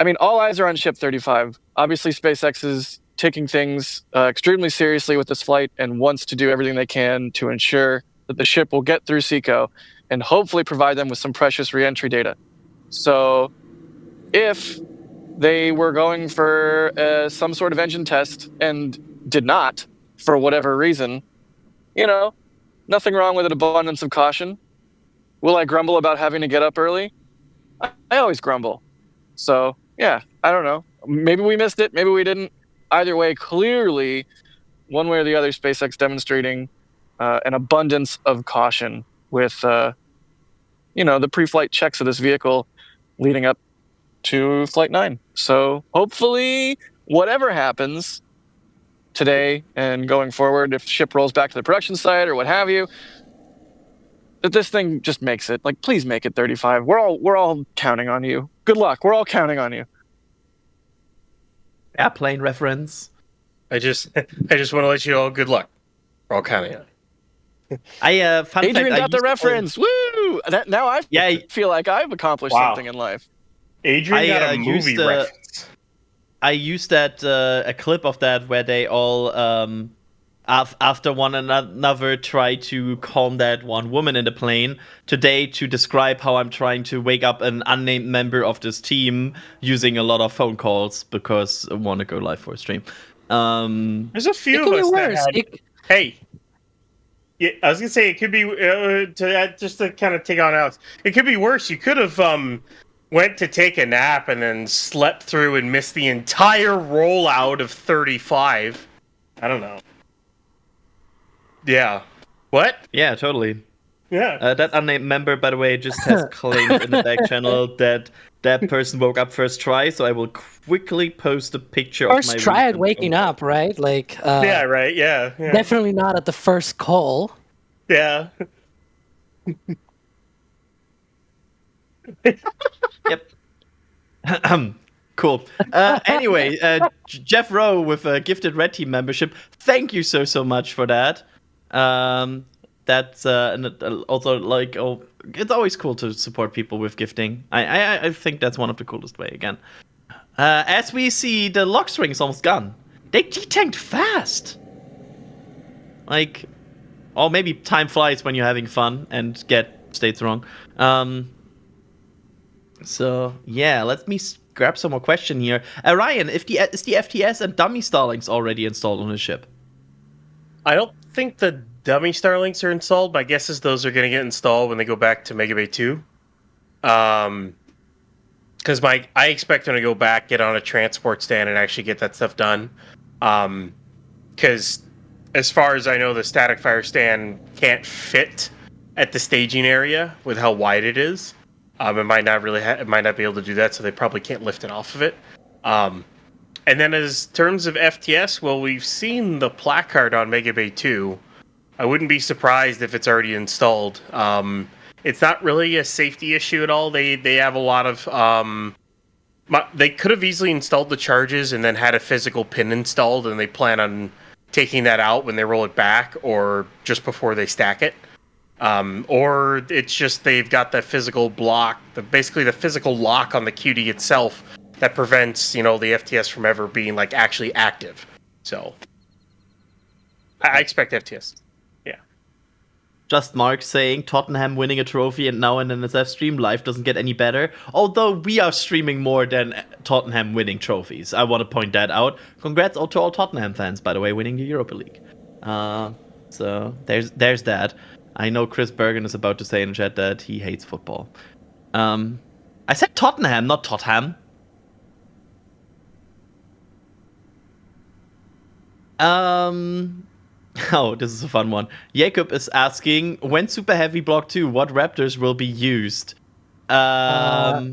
I mean, all eyes are on Ship 35. Obviously, SpaceX is taking things extremely seriously with this flight and wants to do everything they can to ensure that the ship will get through SECO and hopefully provide them with some precious reentry data. So, if they were going for some sort of engine test and did not, for whatever reason, nothing wrong with an abundance of caution. Will I grumble about having to get up early? I always grumble. So, yeah, I don't know. Maybe we missed it. Maybe we didn't. Either way, clearly, one way or the other, SpaceX demonstrating an abundance of caution with, the pre-flight checks of this vehicle leading up to Flight 9. So, hopefully, whatever happens today and going forward, if the ship rolls back to the production site or what have you, that this thing just makes it. Like, please make it 35. We're all counting on you. Good luck. We're all counting on you. Airplane reference. I just want to let you all good luck. We're all counting on you. Adrian got the reference. Woo! Now I feel like I've accomplished something in life. Adrian got a movie reference. I used that a clip of that where they all after one another try to calm that one woman in the plane today to describe how I'm trying to wake up an unnamed member of this team using a lot of phone calls because I want to go live for a stream. There's a few of us that had... Hey, yeah, I was gonna say it could be just to kind of take on Alex. It could be worse. You could have went to take a nap and then slept through and missed the entire rollout of 35. I don't know. Yeah. What? Yeah, totally. Yeah. That unnamed member, by the way, just has claimed in the back channel that that person woke up first try, so I will quickly post a picture First of my try at recent waking phone. up, right? Like, Yeah, right. Yeah. definitely not at the first call. Yeah. Yep. Cool. Anyway, Jeff Rowe with a gifted Red Team membership. Thank you so much for that. That's also like, oh, it's always cool to support people with gifting. I think that's one of the coolest way again. As we see, the lock string is almost gone. They detanked fast. Like, or maybe time flies when you're having fun and get states wrong. So yeah, let me grab some more question here. Ryan, is the FTS and dummy Starlinks already installed on the ship? I don't think the dummy Starlinks are installed. My guess is those are going to get installed when they go back to Mega Bay 2. Because I expect them to go back, get on a transport stand, and actually get that stuff done. Because as far as I know, the static fire stand can't fit at the staging area with how wide it is. It might not be able to do that, so they probably can't lift it off of it. And then as terms of FTS, well, we've seen the placard on Mega Bay 2. I wouldn't be surprised if it's already installed. It's not really a safety issue at all. They have a lot of... they could have easily installed the charges and then had a physical pin installed, and they plan on taking that out when they roll it back or just before they stack it. Or it's just they've got the physical block, basically the physical lock on the QD itself that prevents, the FTS from ever being like actually active. So I expect FTS. Yeah. Just Mark saying Tottenham winning a trophy and now an NSF stream live doesn't get any better. Although we are streaming more than Tottenham winning trophies. I want to point that out. Congrats to all Tottenham fans, by the way, winning the Europa League. So there's that. I know Chris Bergen is about to say in the chat that he hates football. I said Tottenham, not Tottenham. Oh, this is a fun one. Jacob is asking, when Super Heavy Block 2, what Raptors will be used? That's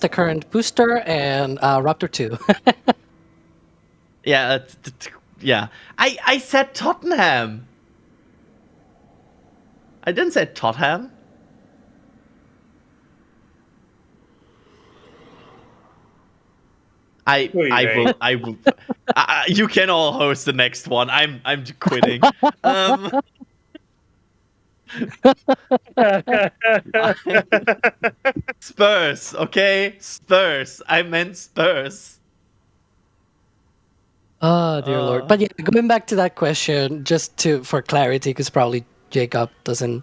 the current booster and Raptor 2. Yeah, yeah. I said Tottenham. I didn't say Tottenham. I will. You can all host the next one. I'm quitting. Spurs, okay? Spurs. I meant Spurs. Oh, dear Lord. But yeah, going back to that question, just for clarity, because probably Jacob doesn't...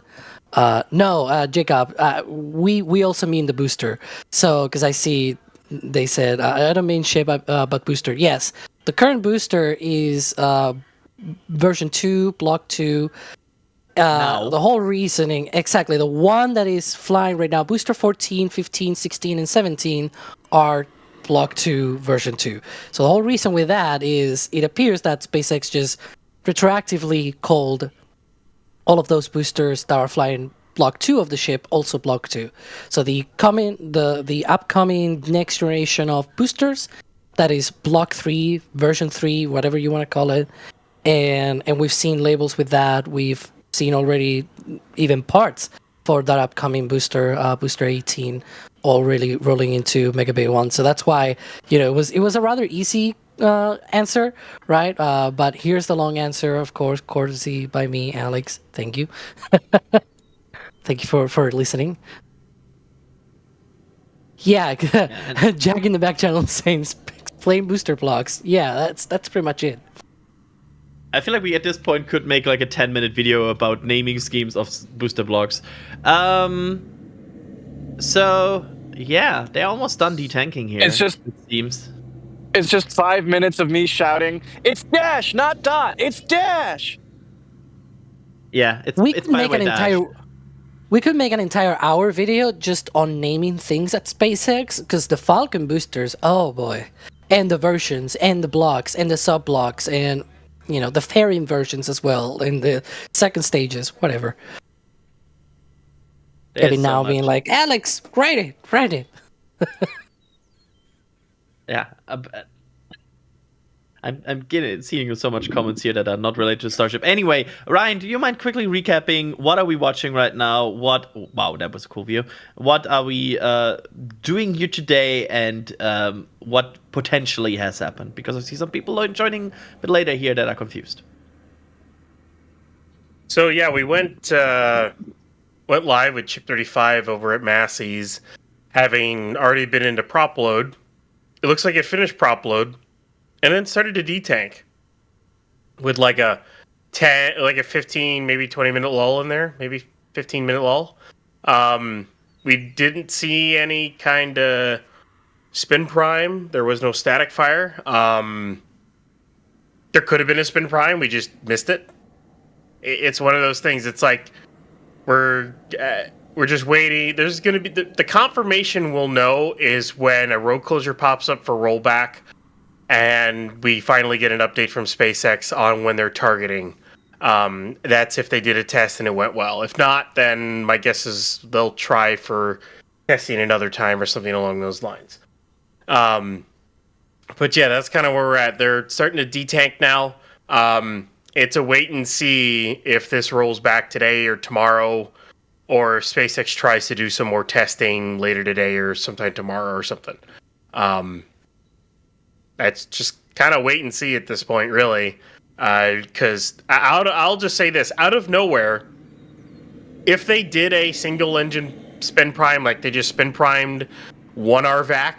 Jacob, we also mean the booster. So, because I see they said, I don't mean ship, but booster. Yes, the current booster is version 2, block 2. The whole reasoning, exactly, the one that is flying right now, booster 14, 15, 16, and 17 are block 2, version 2. So the whole reason with that is it appears that SpaceX just retroactively called all of those boosters that are flying block 2 of the ship also block 2. So the upcoming next generation of boosters, that is block 3, version 3, whatever you want to call it, and we've seen labels with that. We've seen already even parts for that upcoming booster, booster 18, already rolling into Mega Bay 1. So that's why, it was a rather easy answer, right? But here's the long answer, of course, courtesy by me, Alex. Thank you. Thank you for listening. Yeah, Jack in the back channel saying flame booster blocks. Yeah, that's pretty much it. I feel like we at this point could make like a 10-minute video about naming schemes of booster blocks. So yeah, they're almost done detanking here. It seems. It's just 5 minutes of me shouting, "It's Dash, not Dot. It's Dash." Yeah, it's We could make an entire hour video just on naming things at SpaceX, because the Falcon boosters, oh boy, and the versions, and the blocks, and the sub blocks, and the fairing versions as well, and the second stages, whatever. Every now being like, Alex, write it. Yeah. I'm seeing so much comments here that are not related to Starship. Anyway, Ryan, do you mind quickly recapping what are we watching right now? Wow, that was a cool view. What are we doing here today, and what potentially has happened? Because I see some people joining a bit later here that are confused. So yeah, we went live with Chip 35 over at Massey's, having already been into prop load. It looks like it finished prop load, and then started to detank with like a 15, maybe 20-minute lull in there, maybe 15-minute lull. We didn't see any kind of spin prime. There was no static fire. There could have been a spin prime. We just missed it. It's one of those things. It's like we're just waiting. There's going to be the confirmation we'll know is when a road closure pops up for rollback, and we finally get an update from SpaceX on when they're targeting. That's if they did a test and it went well. If not, then my guess is they'll try for testing another time or something along those lines. But yeah, that's kind of where we're at. They're starting to detank now. It's a wait and see if this rolls back today or tomorrow, or SpaceX tries to do some more testing later today or sometime tomorrow or something. That's just kind of wait and see at this point, really. Because I'll just say this, out of nowhere, if they did a single engine spin prime, like they just spin primed one RVAC,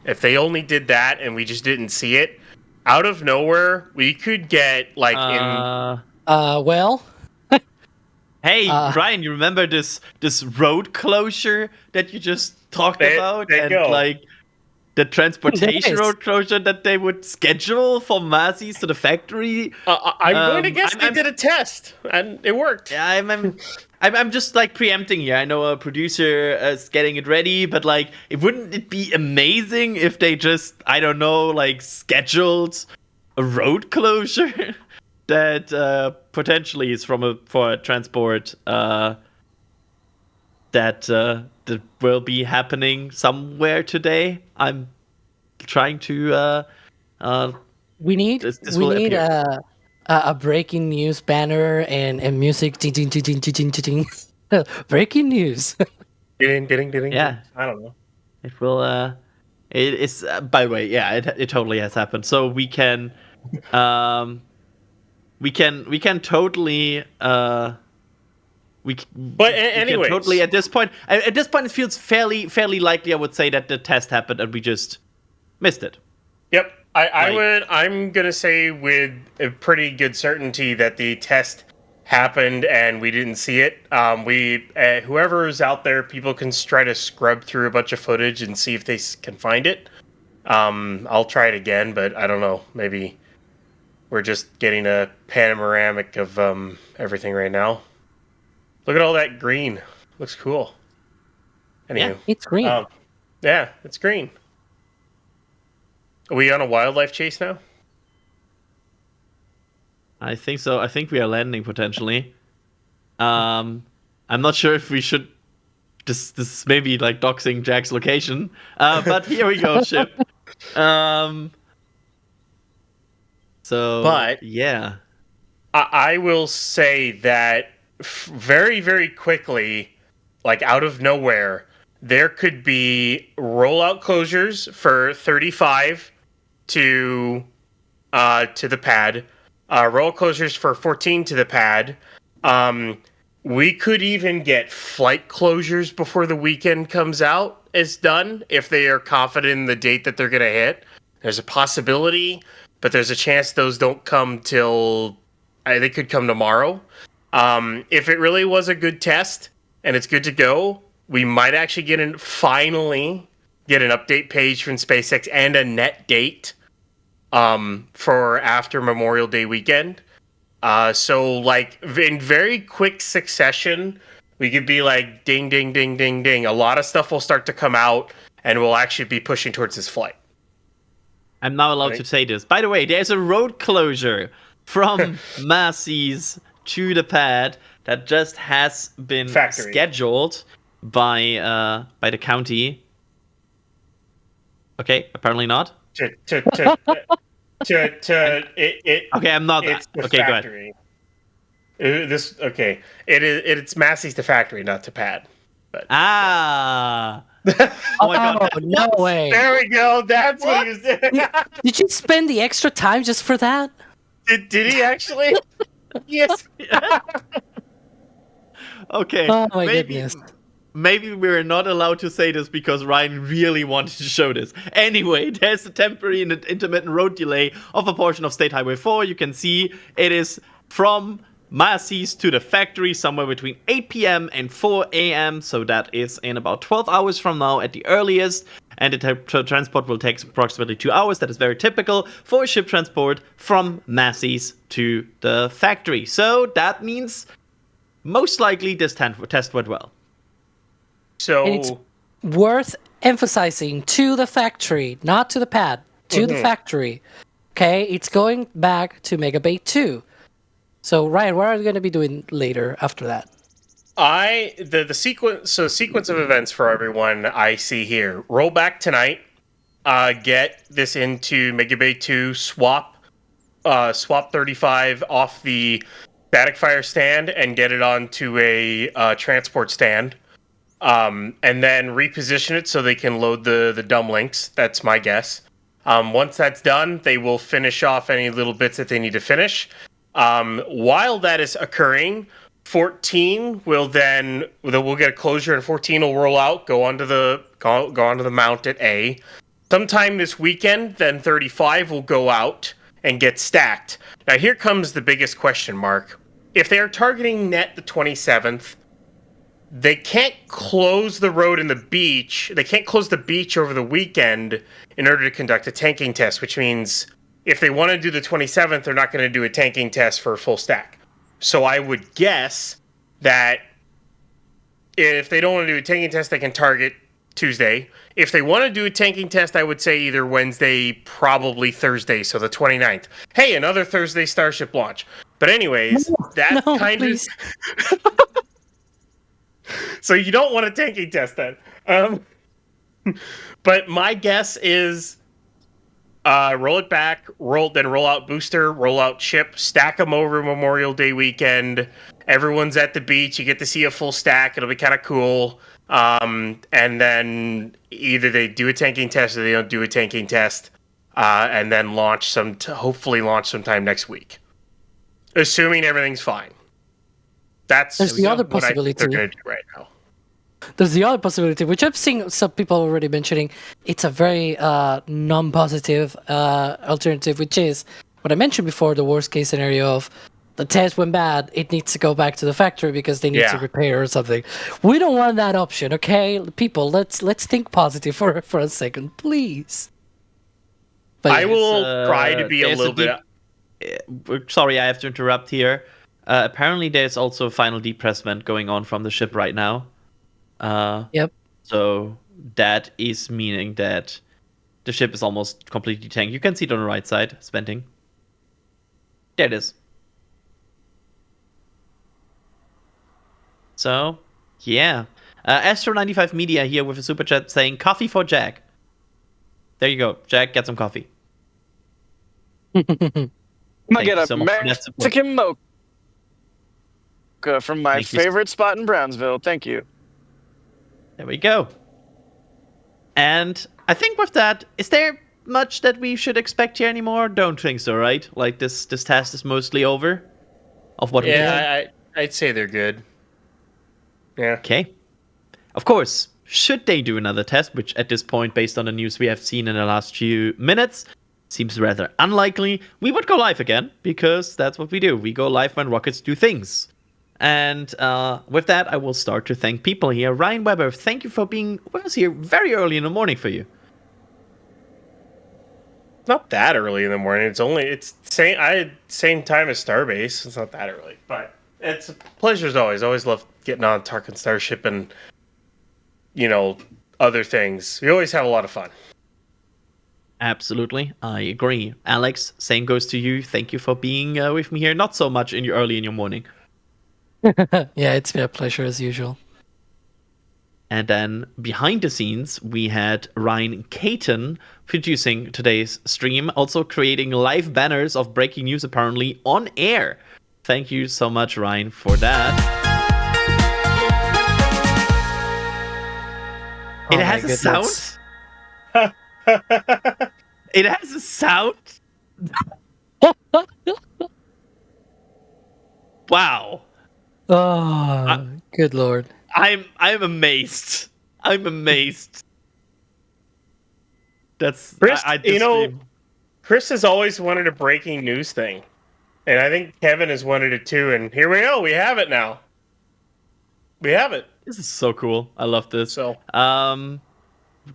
if they only did that and we just didn't see it, out of nowhere, we could get like well. Hey, Ryan, you remember this road closure that you just talked about? Like the transportation road closure that they would schedule for Massey's to the factory. I'm going to guess they did a test and it worked. Yeah, I'm just like preempting here. I know a producer is getting it ready, but like, wouldn't it be amazing if they just, I don't know, like scheduled a road closure that potentially is for a transport that will be happening somewhere today. I'm trying to. We need a breaking news banner and music. Ding, ding, ding, ding, ding, ding, ding. Breaking news. Ding. Yeah, I don't know. It will. It is. By the way, yeah, it totally has happened. So we can. We can totally. Anyways, totally at this point it feels fairly likely, I would say, that the test happened and we just missed it. Yep. I'm gonna say with a pretty good certainty that the test happened and we didn't see it. Whoever's out there, people can try to scrub through a bunch of footage and see if they can find it. I'll try it again, but I don't know. Maybe we're just getting a panoramic of everything right now. Look at all that green. Looks cool. Anyway, yeah, it's green. Yeah, it's green. Are we on a wildlife chase now? I think so. I think we are landing potentially. I'm not sure if we should. This may be like doxing Jack's location. But here we go, ship. But yeah, I will say that very, very quickly, like out of nowhere, there could be rollout closures for 35 to the pad, roll closures for 14 to the pad. We could even get flight closures before the weekend comes out is done if they are confident in the date that they're going to hit. There's a possibility, but there's a chance those don't come till they could come tomorrow. If it really was a good test and it's good to go, we might actually finally get an update page from SpaceX and a net date for after Memorial Day weekend. So like in very quick succession, we could be like ding, ding, ding, ding, ding. A lot of stuff will start to come out and we'll actually be pushing towards this flight. I'm now allowed to say this. By the way, there's a road closure from Massey's to the pad that just has been scheduled by the county. Okay, apparently not. Okay, I'm not. It's the Okay, go ahead. factory. It's Massey's to factory, not to pad. But Ah. Oh my god. no way. there we go. That's what he was doing. Did you spend the extra time just for that? Did he actually? Yes. Okay. Oh my goodness. Maybe we're not allowed to say this because Ryan really wanted to show this. Anyway, there's a temporary and intermittent road delay of a portion of State Highway 4. You can see it is from Massey's to the factory somewhere between 8 p.m. and 4 a.m. So that is in about 12 hours from now at the earliest. And the transport will take approximately 2 hours. That is very typical for a ship transport from Massey's to the factory. So that means most likely this test went well. So And it's worth emphasizing to the factory, not to the pad, to the factory. Okay, it's going back to Mega Bay 2. So Ryan, what are you going to be doing later after that? the sequence of events for everyone I see here. Roll back tonight. Get this into Mega Bay 2. Swap 35 off the static fire stand and get it onto a transport stand. And then reposition it so they can load the dumb links. That's my guess. Once that's done, they will finish off any little bits that they need to finish. While that is occurring, 14 we'll get a closure, and 14 will roll out, go onto the mount at A. Sometime this weekend, then 35 will go out and get stacked. Now here comes the biggest question mark. If they are targeting net the 27th, they can't close the road and the beach. They can't close the beach over the weekend in order to conduct a tanking test, which means if they want to do the 27th, they're not going to do a tanking test for a full stack. So I would guess that if they don't want to do a tanking test, they can target Tuesday. If they want to do a tanking test, I would say either Wednesday, probably Thursday, so the 29th. Hey, another Thursday Starship launch. But anyways, that's kind of... So you don't want a tanking test then. But my guess is roll it back, roll out booster, roll out ship, stack them over Memorial Day weekend. Everyone's at the beach. You get to see a full stack. It'll be kind of cool. And then either they do a tanking test or they don't do a tanking test. And then hopefully launch sometime next week. Assuming everything's fine. There's the other possibility. They're going to do right now. There's the other possibility, which I've seen some people already mentioning. It's a very non-positive alternative, which is what I mentioned before, the worst case scenario of the test went bad, it needs to go back to the factory because they need to repair or something. We don't want that option, okay? People, let's think positive for a second, please. But I will try to be a little bit... Sorry, I have to interrupt here. Apparently, there's also a final depressment going on from the ship right now. Yep. So that is meaning that the ship is almost completely tanked. You can see it on the right side, venting. There it is. So, yeah. Astro95 Media here with a super chat saying, coffee for Jack. There you go. Jack, get some coffee. I'm going to get a Mexican mocha from my favorite spot in Brownsville. Thank you. There we go. And I think with that, is there much that we should expect here anymore? Don't think so, right? Like this test is mostly over of what we did. I'd say they're good. Yeah. Okay. Of course, should they do another test, which at this point, based on the news we have seen in the last few minutes, seems rather unlikely, we would go live again, because that's what we do. We go live when rockets do things. And with that, I will start to thank people here. Ryan Weber, thank you for being with us here very early in the morning for you. Not that early in the morning. It's same time as Starbase. It's not that early, but it's a pleasure as always. I always love getting on Tarkin Starship and other things. We always have a lot of fun. Absolutely, I agree. Alex, same goes to you. Thank you for being with me here. Not so much early in your morning. Yeah, it's been a pleasure as usual. And then behind the scenes, we had Ryan Caton producing today's stream, also creating live banners of breaking news apparently on air. Thank you so much, Ryan, for that. Oh It my has a sound. goodness. It has a sound. Wow. Oh, good lord. I'm amazed. I'm amazed. That's Chris, I just stream. Chris has always wanted a breaking news thing. And I think Kevin has wanted it too, and here we go, we have it now. We have it. This is so cool. I love this. So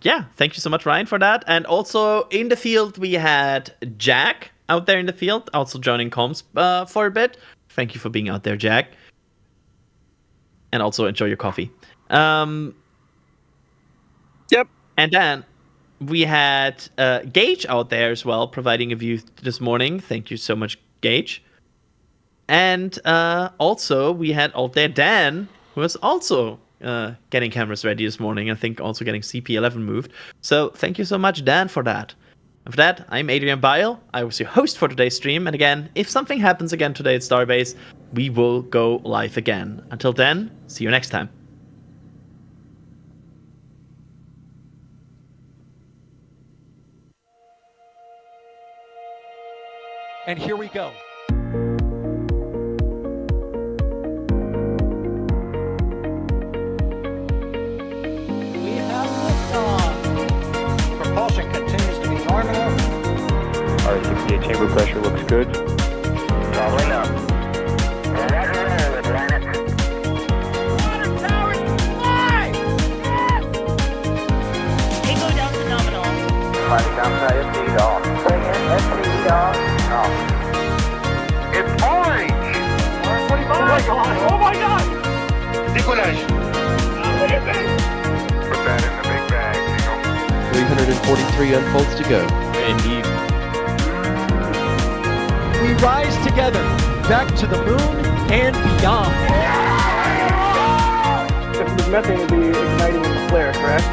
yeah, thank you so much, Ryan, for that. And also in the field we had Jack out there in the field, also joining comms for a bit. Thank you for being out there, Jack. And also enjoy your coffee. Yep. And then we had Gage out there as well, providing a view this morning. Thank you so much, Gage. And also we had out there Dan, who was also getting cameras ready this morning. I think also getting CP11 moved. So thank you so much, Dan, for that. And for that, I'm Adrian Bile. I was your host for today's stream. And again, if something happens again today at Starbase, we will go live again. Until then, see you next time. And here we go. We have liftoff. Propulsion continues to be nominal. R68 chamber pressure looks good. Traveling up. Roger, planet. Water towers fly! Yes! Tango down to nominal. Fighting outside of speed off. Bring in SPD off. Off. It's orange! Orange 25! Oh my god! Oh my god! Decollage. Put that in the big bag, Eagle. 343 unfolds to go. Indeed. We rise together back to the moon and beyond. If there's methane, it'll be igniting in the flare, correct?